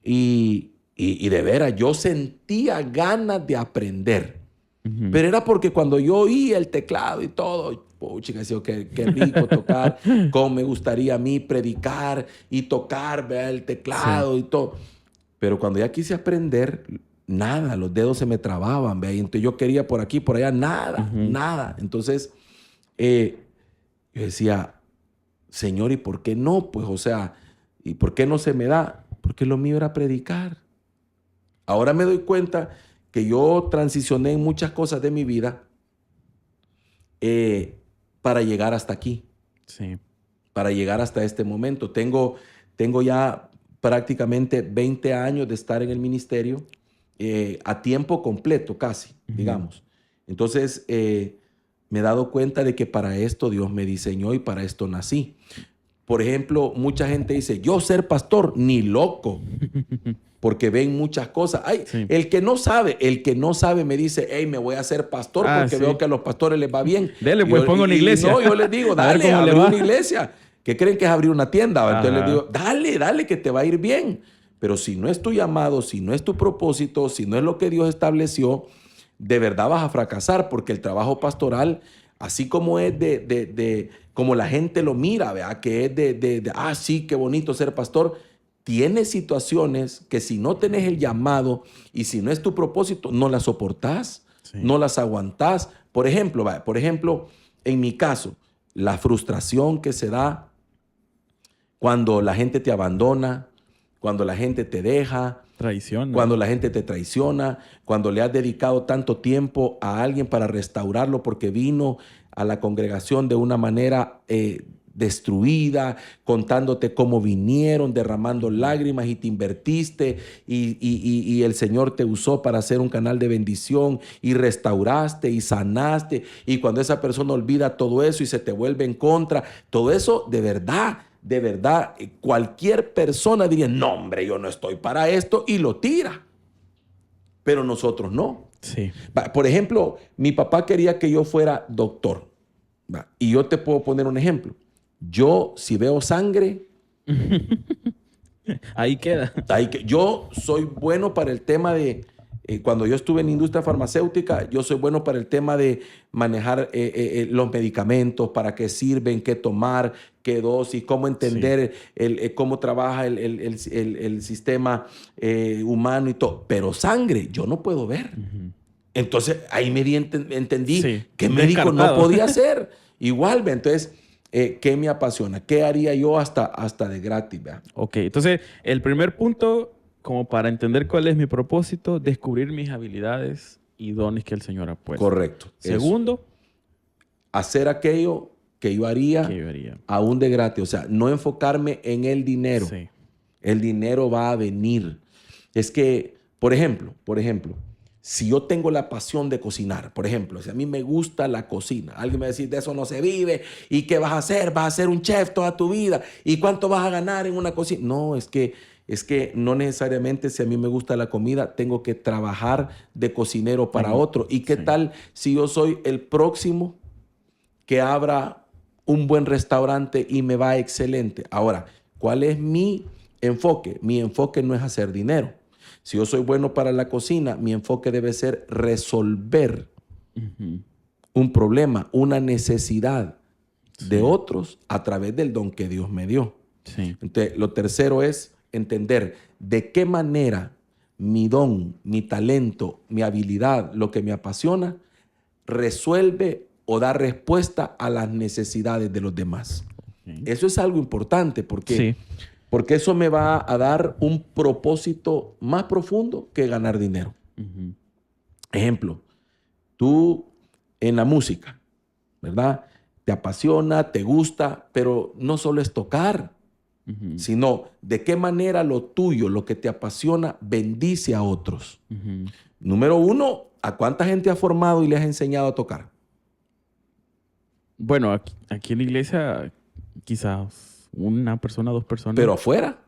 Y de veras, yo sentía ganas de aprender. Pero era porque cuando yo oía el teclado y todo, chica, decía, qué rico tocar, cómo me gustaría a mí predicar y tocar, ¿verdad? El teclado y todo. Pero cuando ya quise aprender, nada, los dedos se me trababan, ¿verdad? Y entonces yo quería por aquí, por allá, nada. Entonces, yo decía, Señor, ¿y por qué no? Pues, o sea, ¿y por qué no se me da? Porque lo mío era predicar. Ahora me doy cuenta que yo transicioné en muchas cosas de mi vida para llegar hasta aquí. Sí. Para llegar hasta este momento. Tengo ya prácticamente 20 años de estar en el ministerio, a tiempo completo casi, digamos. Entonces, me he dado cuenta de que para esto Dios me diseñó y para esto nací. Por ejemplo, mucha gente dice, yo ser pastor, ni loco. Porque ven muchas cosas. Ay, sí. El que no sabe me dice, hey, me voy a hacer pastor porque veo que a los pastores les va bien. Dele, pues pongo una iglesia. No, yo les digo, dale, abre una iglesia. ¿Qué creen que es abrir una tienda? Entonces les digo, dale, que te va a ir bien. Pero si no es tu llamado, si no es tu propósito, si no es lo que Dios estableció, de verdad vas a fracasar, porque el trabajo pastoral, así como es como la gente lo mira, ¿verdad? Que es sí, qué bonito ser pastor. Tienes situaciones que si no tenés el llamado y si no es tu propósito, no las soportás, no las aguantás. Por ejemplo, en mi caso, la frustración que se da cuando la gente te abandona, cuando la gente te deja, Traición. Cuando la gente te traiciona, cuando le has dedicado tanto tiempo a alguien para restaurarlo porque vino a la congregación de una manera destruida, contándote cómo vinieron, derramando lágrimas y te invertiste y el Señor te usó para hacer un canal de bendición y restauraste y sanaste, y cuando esa persona olvida todo eso y se te vuelve en contra, todo eso de verdad, cualquier persona diría, no hombre, yo no estoy para esto, y lo tira, pero nosotros no. Sí. Por ejemplo, mi papá quería que yo fuera doctor, y yo te puedo poner un ejemplo. Yo, si veo sangre, Ahí queda. yo soy bueno para el tema de, cuando yo estuve en industria farmacéutica, yo soy bueno para el tema de manejar los medicamentos, para qué sirven, qué tomar, qué dosis, cómo entender cómo trabaja el sistema humano y todo. Pero sangre, yo no puedo ver. Entonces, ahí me entendí que médico no podía ser. Igual, entonces... ¿qué me apasiona? ¿Qué haría yo hasta de gratis? ¿Verdad? Ok, entonces el primer punto, como para entender cuál es mi propósito, descubrir mis habilidades y dones que el Señor ha puesto. Correcto. Segundo, hacer aquello que yo haría aún de gratis. O sea, no enfocarme en el dinero. Sí. El dinero va a venir. Es que, por ejemplo, si yo tengo la pasión de cocinar, por ejemplo, si a mí me gusta la cocina, alguien me va a decir, de eso no se vive, ¿y qué vas a hacer? ¿Vas a ser un chef toda tu vida? ¿Y cuánto vas a ganar en una cocina? No, es que no necesariamente si a mí me gusta la comida, tengo que trabajar de cocinero para otro. ¿Y qué tal si yo soy el próximo que abra un buen restaurante y me va excelente? Ahora, ¿cuál es mi enfoque? Mi enfoque no es hacer dinero. Si yo soy bueno para la cocina, mi enfoque debe ser resolver un problema, una necesidad de otros a través del don que Dios me dio. Sí. Entonces, lo tercero es entender de qué manera mi don, mi talento, mi habilidad, lo que me apasiona, resuelve o da respuesta a las necesidades de los demás. Eso es algo importante porque eso me va a dar un propósito más profundo que ganar dinero. Ejemplo, tú en la música, ¿verdad? Te apasiona, te gusta, pero no solo es tocar, sino de qué manera lo tuyo, lo que te apasiona, bendice a otros. Número uno, ¿a cuánta gente has formado y le has enseñado a tocar? Bueno, aquí en la iglesia quizás una persona, dos personas. Pero afuera.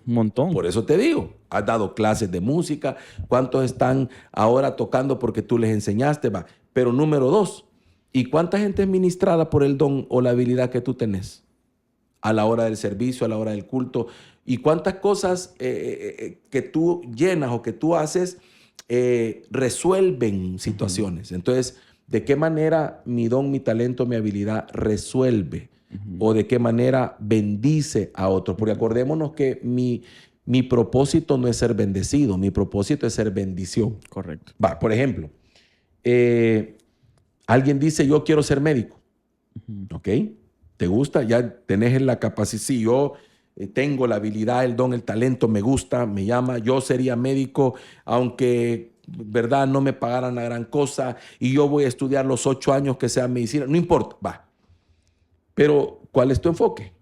Un montón. Por eso te digo, has dado clases de música. ¿Cuántos están ahora tocando porque tú les enseñaste? Pero número dos, ¿y cuánta gente es ministrada por el don o la habilidad que tú tenés? A la hora del servicio, a la hora del culto. ¿Y cuántas cosas que tú llenas o que tú haces resuelven situaciones? Entonces, ¿de qué manera mi don, mi talento, mi habilidad resuelve? O de qué manera bendice a otros. Porque acordémonos que mi propósito no es ser bendecido, mi propósito es ser bendición. Correcto. Por ejemplo, alguien dice, yo quiero ser médico. ¿Ok? ¿Te gusta? Ya tenés la capacidad. Sí, yo tengo la habilidad, el don, el talento, me gusta, me llama. Yo sería médico, aunque, ¿verdad?, no me pagaran la gran cosa y yo voy a estudiar los 8 años que sea medicina. No importa, Pero, ¿cuál es tu enfoque?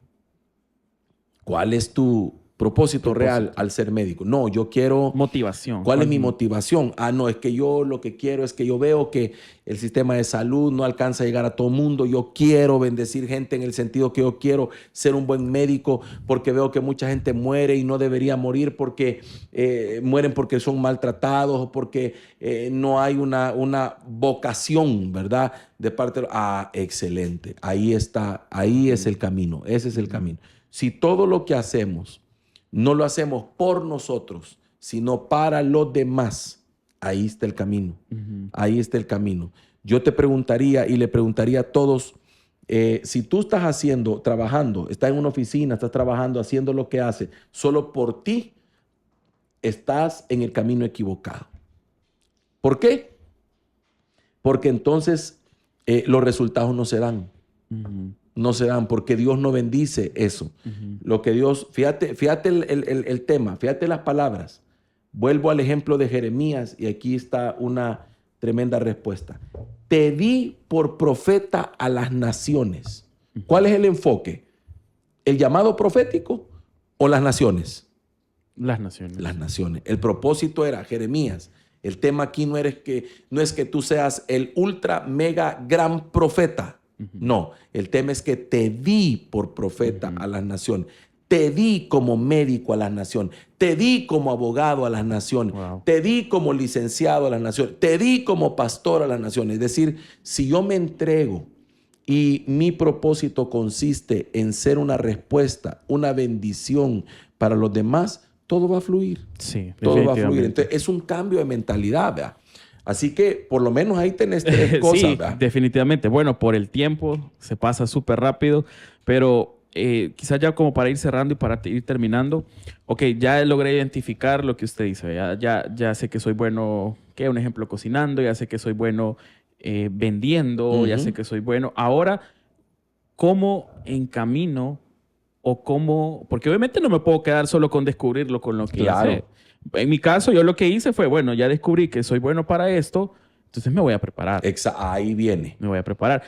¿Cuál es tu propósito real al ser médico? No, yo quiero... Motivación. ¿Cuál es mi motivación? No, es que yo lo que quiero es que yo veo que el sistema de salud no alcanza a llegar a todo mundo. Yo quiero bendecir gente en el sentido que yo quiero ser un buen médico porque veo que mucha gente muere y no debería morir porque mueren porque son maltratados o porque no hay una vocación, ¿verdad? De parte de... excelente. Ahí está, ahí es el camino. Ese es el camino. Si todo lo que hacemos no lo hacemos por nosotros, sino para los demás, ahí está el camino. Ahí está el camino. Yo te preguntaría y le preguntaría a todos, si tú estás trabajando, estás en una oficina, estás trabajando, haciendo lo que haces, solo por ti, estás en el camino equivocado. ¿Por qué? Porque entonces los resultados no se dan. No se dan porque Dios no bendice eso. Lo que Dios, fíjate el tema, fíjate las palabras. Vuelvo al ejemplo de Jeremías y aquí está una tremenda respuesta. Te di por profeta a las naciones. ¿Cuál es el enfoque? ¿El llamado profético o las naciones? Las naciones. Las naciones. El propósito era, Jeremías, el tema aquí no es que tú seas el ultra, mega, gran profeta. No, el tema es que te di por profeta a las naciones. Te di como médico a las naciones. Te di como abogado a las naciones. Wow. Te di como licenciado a las naciones. Te di como pastor a las naciones. Es decir, si yo me entrego y mi propósito consiste en ser una respuesta, una bendición para los demás, todo va a fluir. Sí, todo va a fluir. definitivamente. Entonces, es un cambio de mentalidad, ¿verdad? Así que por lo menos ahí tenés tres cosas, Sí, ¿verdad? definitivamente. Bueno, por el tiempo se pasa súper rápido, pero quizás ya como para ir cerrando y para ir terminando, ok, ya logré identificar lo que usted dice. Ya sé que soy bueno, ¿qué? Un ejemplo, cocinando, ya sé que soy bueno vendiendo, ya sé que soy bueno. Ahora, ¿cómo encamino o cómo? Porque obviamente no me puedo quedar solo con descubrirlo con lo que Claro. sé. En mi caso, yo lo que hice fue, bueno, ya descubrí que soy bueno para esto, entonces me voy a preparar. Ahí viene. Me voy a preparar.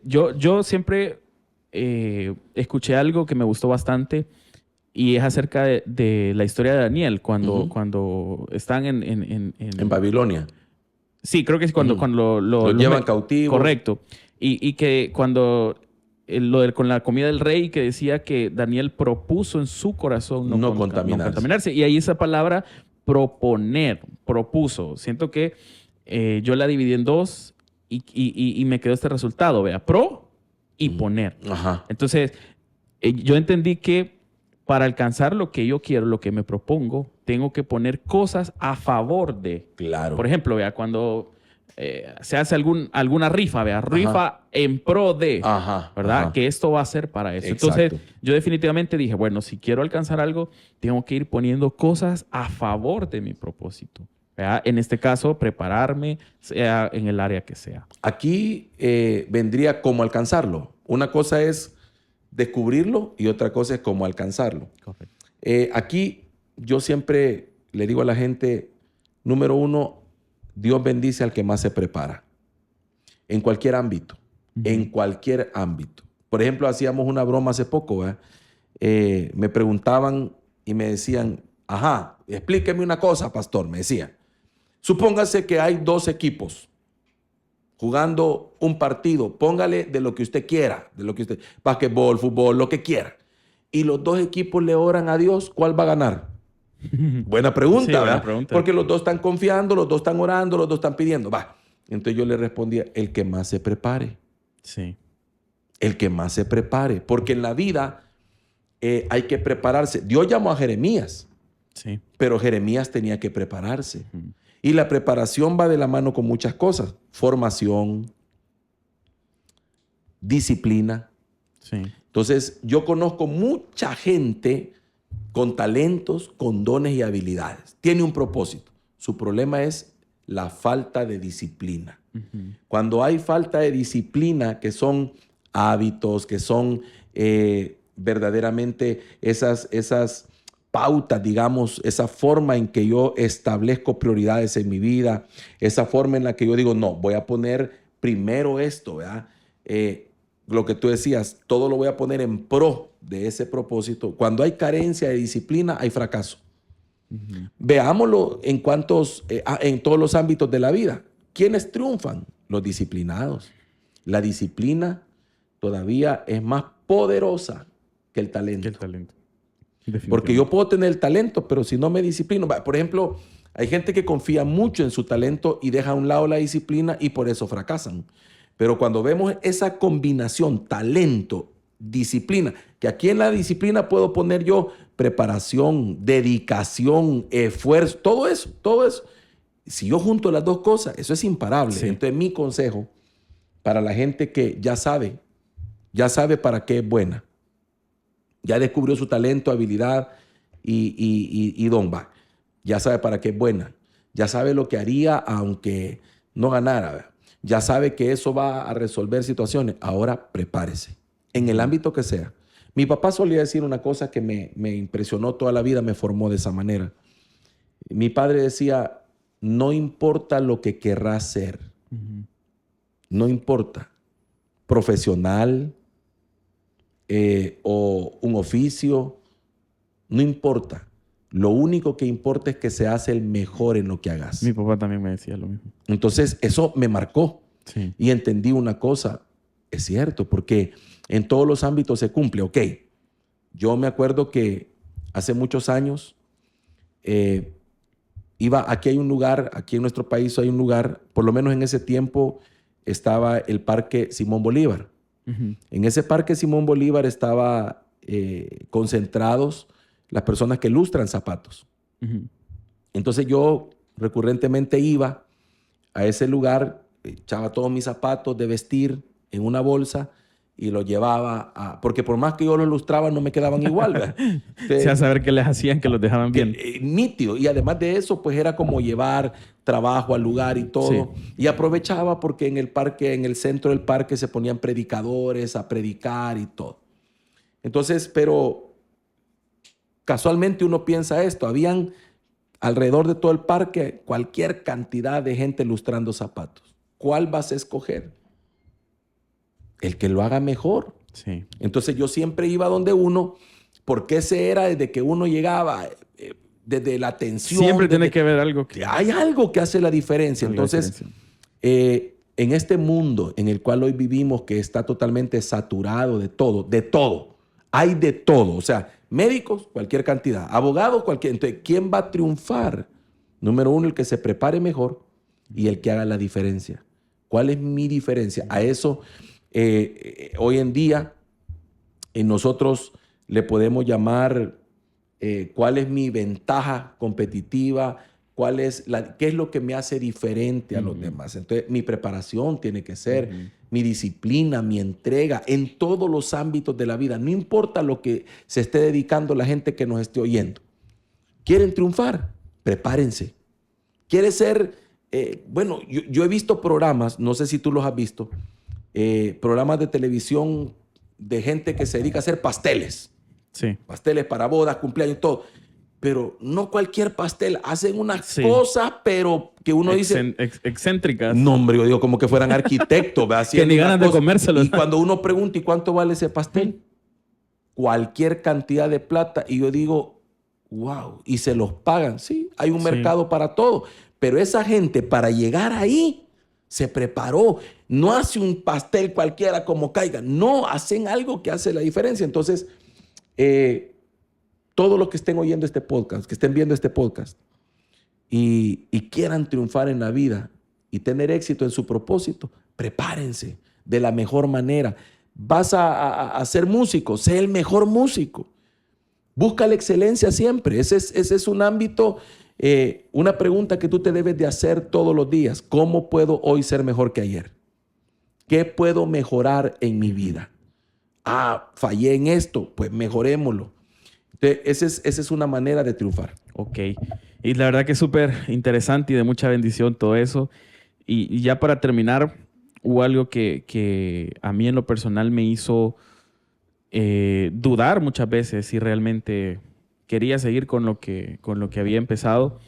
Yo siempre escuché algo que me gustó bastante y es acerca de la historia de Daniel cuando están En Babilonia. Sí, creo que es cuando Lo llevan cautivo. Correcto. Y que cuando con la comida del rey, que decía que Daniel propuso en su corazón No contaminarse. Y ahí esa palabra proponer, propuso. Siento que yo la dividí en dos y me quedó este resultado, vea, pro y poner. Ajá. Entonces, yo entendí que para alcanzar lo que yo quiero, lo que me propongo, tengo que poner cosas a favor de. Claro. Por ejemplo, vea, cuando se hace alguna rifa, vea, rifa en pro de, ¿verdad? Ajá. Que esto va a ser para eso. Exacto. Entonces, yo definitivamente dije, bueno, si quiero alcanzar algo, tengo que ir poniendo cosas a favor de mi propósito. ¿Verdad? En este caso, prepararme, sea en el área que sea. Aquí vendría cómo alcanzarlo. Una cosa es descubrirlo y otra cosa es cómo alcanzarlo. Correcto. Aquí yo siempre le digo a la gente, número uno, Dios bendice al que más se prepara. En cualquier ámbito. En cualquier ámbito. Por ejemplo, hacíamos una broma hace poco, ¿verdad? Me preguntaban y me decían, ajá, explíqueme una cosa, pastor, me decían. Supóngase que hay dos equipos jugando un partido. Póngale de lo que usted quiera, básquetbol, fútbol, lo que quiera. Y los dos equipos le oran a Dios, ¿cuál va a ganar? Buena pregunta, Sí, ¿verdad? buena pregunta. Porque los dos están confiando, los dos están orando, los dos están pidiendo. Va. Entonces yo le respondía, el que más se prepare. Sí. El que más se prepare. Porque en la vida hay que prepararse. Dios llamó a Jeremías, Sí. pero Jeremías tenía que prepararse. Y la preparación va de la mano con muchas cosas. Formación, disciplina. Sí. Entonces, yo conozco mucha gente con talentos, con dones y habilidades. Tiene un propósito. Su problema es la falta de disciplina. Cuando hay falta de disciplina, que son hábitos, que son verdaderamente esas pautas, digamos, esa forma en que yo establezco prioridades en mi vida, esa forma en la que yo digo, no, voy a poner primero esto, ¿verdad? Lo que tú decías, todo lo voy a poner en pro de ese propósito. Cuando hay carencia de disciplina, hay fracaso. Veámoslo en todos los ámbitos de la vida. ¿Quiénes triunfan? Los disciplinados. La disciplina todavía es más poderosa que el talento. Porque yo puedo tener el talento, pero si no me disciplino. Por ejemplo, hay gente que confía mucho en su talento y deja a un lado la disciplina y por eso fracasan. Pero cuando vemos esa combinación, talento, disciplina, que aquí en la disciplina puedo poner yo preparación, dedicación, esfuerzo, todo eso. Si yo junto las dos cosas, eso es imparable. Sí. Entonces mi consejo para la gente que ya sabe para qué es buena, ya descubrió su talento, habilidad y don, va. Ya sabe para qué es buena. Ya sabe lo que haría aunque no ganara. Ya sabe que eso va a resolver situaciones. Ahora prepárese. En el ámbito que sea. Mi papá solía decir una cosa que me impresionó toda la vida, me formó de esa manera. Mi padre decía, no importa lo que querrás ser, no importa, profesional o un oficio, no importa. Lo único que importa es que seas el mejor en lo que hagas. Mi papá también me decía lo mismo. Entonces, eso me marcó. Sí. Y entendí una cosa, es cierto, porque en todos los ámbitos se cumple. Ok, yo me acuerdo que hace muchos años aquí hay un lugar, aquí en nuestro país hay un lugar, por lo menos en ese tiempo estaba el Parque Simón Bolívar. En ese Parque Simón Bolívar estaba concentrados las personas que lustran zapatos. Entonces yo recurrentemente iba a ese lugar, echaba todos mis zapatos de vestir en una bolsa y los llevaba porque por más que yo los lustraba no me quedaban igual. Entonces, a saber qué les hacían que los dejaban bien. Nítido. Y además de eso, pues era como llevar trabajo al lugar y todo. Sí. Y aprovechaba porque en el parque, en el centro del parque se ponían predicadores a predicar y todo. Entonces, pero casualmente uno piensa esto, habían alrededor de todo el parque cualquier cantidad de gente lustrando zapatos. ¿Cuál vas a escoger? El que lo haga mejor. Sí. Entonces yo siempre iba donde uno, porque ese era desde que uno llegaba, desde la atención. Siempre tiene que haber algo que... Hay algo que hace la diferencia. Entonces, en este mundo en el cual hoy vivimos, que está totalmente saturado de todo, hay de todo. O sea, médicos, cualquier cantidad, abogados, cualquier. Entonces, ¿quién va a triunfar? Número uno, el que se prepare mejor y el que haga la diferencia. ¿Cuál es mi diferencia? A eso, hoy en día, nosotros le podemos llamar cuál es mi ventaja competitiva, qué es lo que me hace diferente a los demás. Entonces, mi preparación tiene que ser, mi disciplina, mi entrega en todos los ámbitos de la vida. No importa lo que se esté dedicando la gente que nos esté oyendo. ¿Quieren triunfar? Prepárense. ¿Quieres ser? Bueno, yo he visto programas, no sé si tú los has visto, programas de televisión de gente que se dedica a hacer pasteles. Sí. Pasteles para bodas, cumpleaños, todo. Pero no cualquier pastel. Hacen unas cosas, pero que uno dice... excéntricas. No, hombre, yo digo como que fueran arquitectos. Que ni ganas de comérselos. Y cuando uno pregunta, ¿y cuánto vale ese pastel? Cualquier cantidad de plata. Y yo digo, wow. Y se los pagan. Sí, hay un mercado para todo. Pero esa gente, para llegar ahí, se preparó. No hace un pastel cualquiera como caiga. No, hacen algo que hace la diferencia. Entonces... todos los que estén oyendo este podcast, que estén viendo este podcast y quieran triunfar en la vida y tener éxito en su propósito, prepárense de la mejor manera. Vas a ser músico, sé el mejor músico. Busca la excelencia siempre. Ese es un ámbito, una pregunta que tú te debes de hacer todos los días. ¿Cómo puedo hoy ser mejor que ayer? ¿Qué puedo mejorar en mi vida? Fallé en esto, pues mejorémoslo. Entonces, esa es una manera de triunfar. Ok. Y la verdad que es súper interesante y de mucha bendición todo eso. Y ya para terminar, hubo algo que a mí en lo personal me hizo dudar muchas veces si realmente quería seguir con lo que había empezado.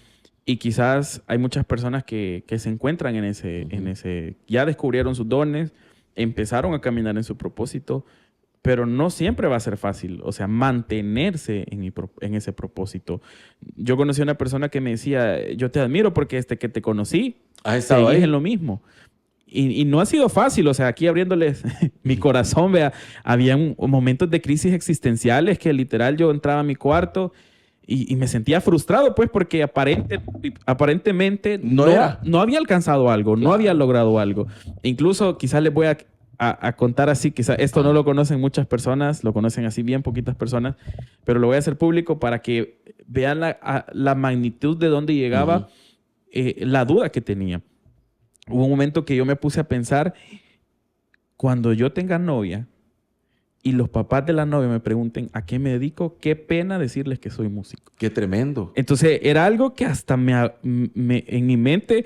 Y quizás hay muchas personas que se encuentran en ese, ya descubrieron sus dones, empezaron a caminar en su propósito, pero no siempre va a ser fácil, o sea, mantenerse en ese propósito. Yo conocí a una persona que me decía, yo te admiro porque desde que te conocí, seguís en lo mismo. Y no ha sido fácil, o sea, aquí abriéndoles mi corazón, vea, había momentos de crisis existenciales que literal yo entraba a mi cuarto y me sentía frustrado, pues, porque aparentemente no había alcanzado algo, no había logrado algo. Incluso quizás les voy a contar así, quizás esto no lo conocen muchas personas, lo conocen así bien poquitas personas, pero lo voy a hacer público para que vean la magnitud de dónde llegaba la duda que tenía. Hubo un momento que yo me puse a pensar, cuando yo tenga novia y los papás de la novia me pregunten a qué me dedico, qué pena decirles que soy músico. ¡Qué tremendo! Entonces era algo que hasta en mi mente...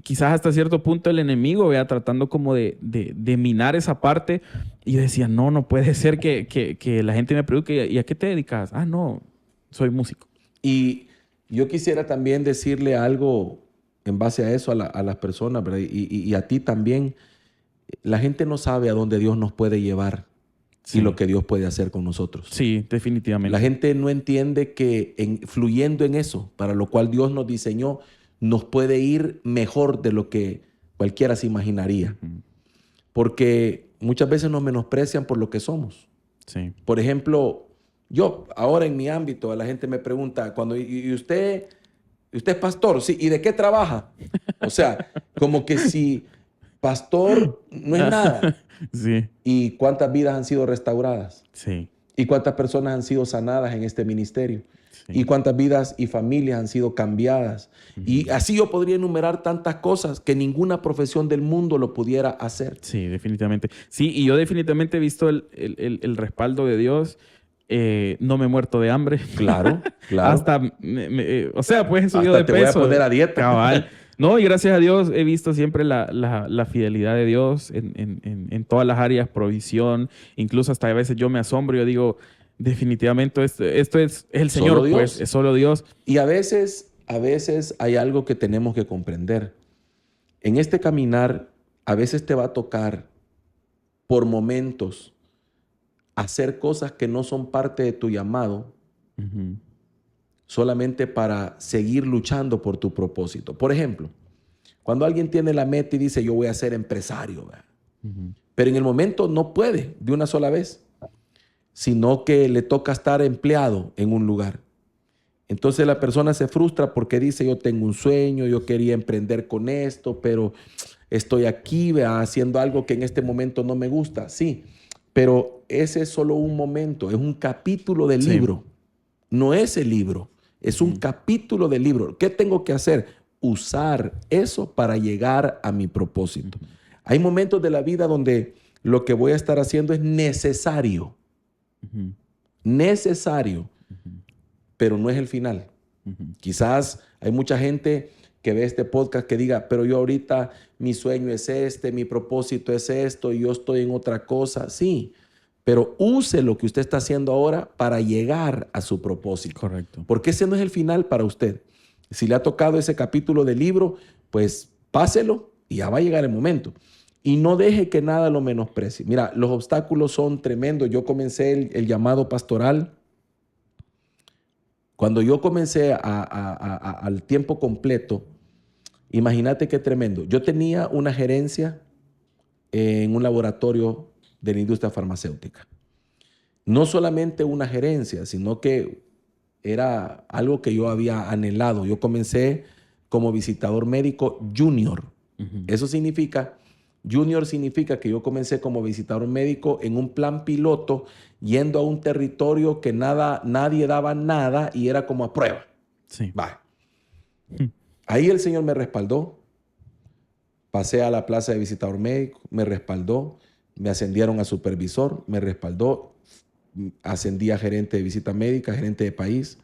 quizás hasta cierto punto el enemigo vea tratando como de minar esa parte y yo decía, no puede ser que la gente me pregunte, ¿y a qué te dedicas? No, soy músico. Y Yo quisiera también decirle algo en base a eso a las personas, ¿verdad? Y a ti también. La gente no sabe a dónde Dios nos puede llevar y Sí. lo que Dios puede hacer con nosotros. Sí, definitivamente. La gente no entiende que fluyendo en eso, para lo cual Dios nos diseñó, nos puede ir mejor de lo que cualquiera se imaginaría. Porque muchas veces nos menosprecian por lo que somos. Sí. Por ejemplo, yo ahora en mi ámbito, la gente me pregunta, ¿y usted es pastor? Sí, ¿y de qué trabaja? O sea, como que si pastor no es nada. Sí. ¿Y cuántas vidas han sido restauradas? Sí. ¿Y cuántas personas han sido sanadas en este ministerio? Sí. ¿Y cuántas vidas y familias han sido cambiadas? Y así yo podría enumerar tantas cosas que ninguna profesión del mundo lo pudiera hacer. Sí, definitivamente. Sí, y yo definitivamente he visto el respaldo de Dios. No me he muerto de hambre. Claro, claro. Hasta, o sea, pues he subido Hasta de te peso. voy a poner a dieta. Cabal. No, y gracias a Dios he visto siempre la fidelidad de Dios en todas las áreas, provisión. Incluso hasta a veces yo me asombro, yo digo, definitivamente esto es el Señor, Solo Dios. pues, es solo Dios. Y a veces hay algo que tenemos que comprender. En este caminar, a veces te va a tocar por momentos hacer cosas que no son parte de tu llamado, Ujú. solamente para seguir luchando por tu propósito. Por ejemplo, cuando alguien tiene la meta y dice, yo voy a ser empresario, ¿verdad? Pero en el momento no puede de una sola vez, sino que le toca estar empleado en un lugar. Entonces la persona se frustra porque dice, yo tengo un sueño, yo quería emprender con esto, pero estoy aquí, ¿verdad?, haciendo algo que en este momento no me gusta. Sí, pero ese es solo un momento, es un capítulo del Sí. libro. No es el libro, es un capítulo del libro. ¿Qué tengo que hacer? Usar eso para llegar a mi propósito. Hay momentos de la vida donde lo que voy a estar haciendo es necesario. Necesario, pero no es el final. Quizás hay mucha gente que ve este podcast que diga, pero yo ahorita mi sueño es este, mi propósito es esto, y yo estoy en otra cosa. Sí, pero use lo que usted está haciendo ahora para llegar a su propósito. Correcto. Porque ese no es el final para usted. Si le ha tocado ese capítulo del libro, pues páselo y ya va a llegar el momento. Y no deje que nada lo menosprecie. Mira, los obstáculos son tremendos. Yo comencé el llamado pastoral. Cuando yo comencé al tiempo completo, imagínate qué tremendo. Yo tenía una gerencia en un laboratorio de la industria farmacéutica. No solamente una gerencia, sino que era algo que yo había anhelado. Yo comencé como visitador médico junior. Eso significa, junior significa que yo comencé como visitador médico en un plan piloto, yendo a un territorio que nadie daba nada y era como a prueba. Sí. Va. Ahí el Señor me respaldó. Pasé a la plaza de visitador médico, me respaldó. Me ascendieron a supervisor, me respaldó. Ascendí a gerente de visita médica, gerente de país,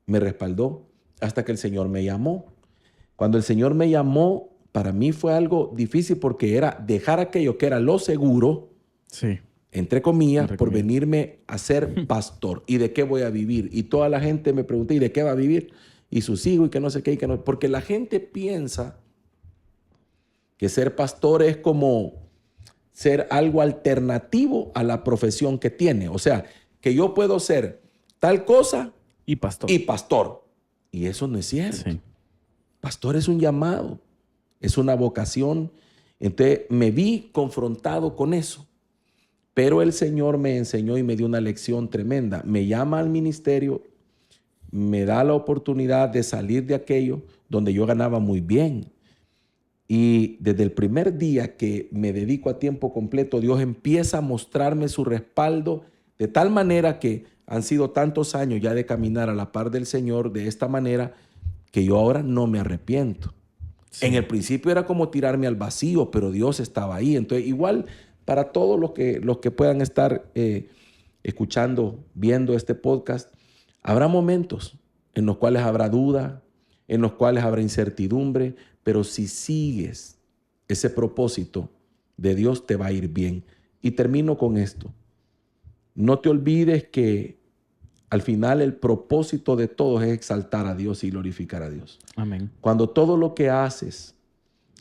me respaldó hasta que el Señor me llamó. Cuando el Señor me llamó, para mí fue algo difícil porque era dejar aquello que era lo seguro, Sí. entre comillas, Entre por comillas. venirme a ser pastor. ¿Y de qué voy a vivir? Y toda la gente me pregunta, ¿y de qué va a vivir? Y sus hijos, y que no sé qué, y que no. Porque la gente piensa que ser pastor es como ser algo alternativo a la profesión que tiene. O sea, que yo puedo ser tal cosa Y pastor. y pastor. Y eso no es cierto. Sí. Pastor es un llamado, es una vocación. Entonces me vi confrontado con eso. Pero el Señor me enseñó y me dio una lección tremenda. Me llama al ministerio, me da la oportunidad de salir de aquello donde yo ganaba muy bien. Y desde el primer día que me dedico a tiempo completo, Dios empieza a mostrarme su respaldo de tal manera que han sido tantos años ya de caminar a la par del Señor de esta manera que yo ahora no me arrepiento. Sí. En el principio era como tirarme al vacío, pero Dios estaba ahí. Entonces, igual para todos los que puedan estar escuchando, viendo este podcast, habrá momentos en los cuales habrá duda, en los cuales habrá incertidumbre, pero si sigues ese propósito de Dios, te va a ir bien. Y termino con esto. No te olvides que Al final, el propósito de todos es exaltar a Dios y glorificar a Dios. Amén. Cuando todo lo que haces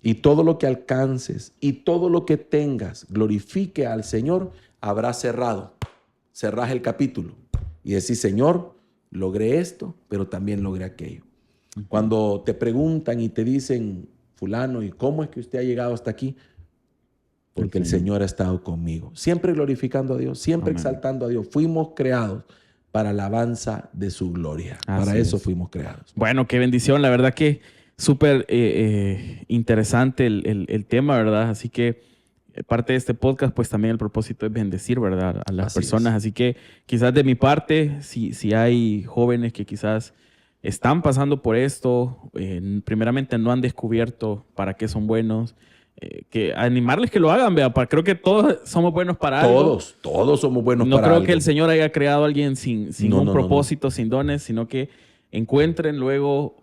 y todo lo que alcances y todo lo que tengas glorifique al Señor, habrás cerrás el capítulo y decís, Señor, logré esto, pero también logré aquello. Cuando te preguntan y te dicen, fulano, ¿y cómo es que usted ha llegado hasta aquí? Porque el Señor ha estado conmigo. Siempre glorificando a Dios, siempre exaltando a Dios. Fuimos creados para alabanza de su gloria. Para eso fuimos creados. Bueno, qué bendición. La verdad que súper interesante el tema, ¿verdad? Así que parte de este podcast, pues también el propósito es bendecir, ¿verdad? A las personas. Así que quizás de mi parte, si hay jóvenes que quizás están pasando por esto, primeramente no han descubierto para qué son buenos, que animarles que lo hagan, vea. Creo que todos somos buenos para algo. Todos somos buenos para algo. No creo que el Señor haya creado a alguien sin un propósito, sin dones, sino que encuentren luego,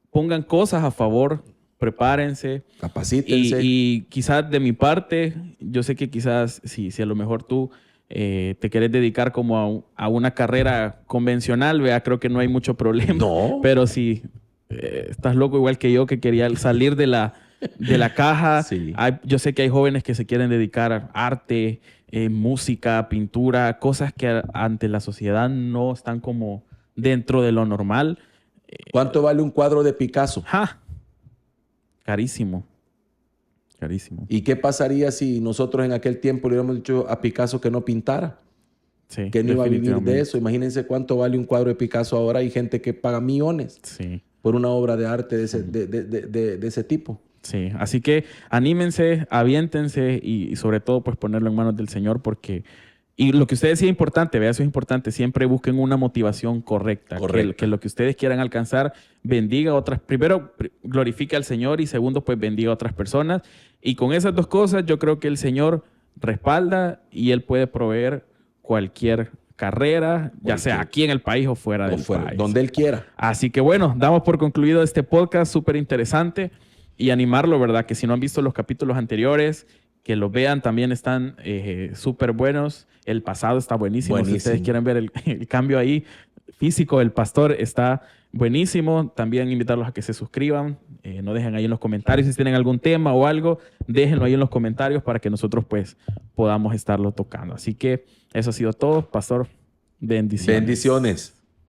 pongan cosas a favor, prepárense. Capacítense. Y quizás de mi parte, yo sé que quizás si a lo mejor tú te querés dedicar como a una carrera convencional, vea, creo que no hay mucho problema. No. Pero si estás loco igual que yo, que quería salir de la caja. Sí. Yo sé que hay jóvenes que se quieren dedicar a arte, música, pintura, cosas que ante la sociedad no están como dentro de lo normal. ¿Cuánto vale un cuadro de Picasso? Carísimo. Carísimo. ¿Y qué pasaría si nosotros en aquel tiempo le hubiéramos dicho a Picasso que no pintara? Sí, que no iba a vivir de eso. Imagínense cuánto vale un cuadro de Picasso ahora. Hay gente que paga millones por una obra de arte de ese tipo. Sí, así que anímense, aviéntense y sobre todo pues ponerlo en manos del Señor porque... Y lo que ustedes decían es importante, vea, eso es importante. Siempre busquen una motivación correcta. Que lo que ustedes quieran alcanzar bendiga a otras. Primero, glorifique al Señor y segundo, pues bendiga a otras personas. Y con esas dos cosas yo creo que el Señor respalda y Él puede proveer cualquier carrera, ya sea aquí en el país o fuera del país. Donde Él quiera. Así que bueno, damos por concluido este podcast súper interesante y animarlo, ¿verdad? Que si no han visto los capítulos anteriores, que los vean, también están súper buenos. El pasado está buenísimo. Si ustedes quieren ver el cambio ahí físico del pastor, está buenísimo. También invitarlos a que se suscriban. No dejen ahí en los comentarios si tienen algún tema o algo. Déjenlo ahí en los comentarios para que nosotros pues podamos estarlo tocando. Así que eso ha sido todo, pastor. Bendiciones. Bendiciones.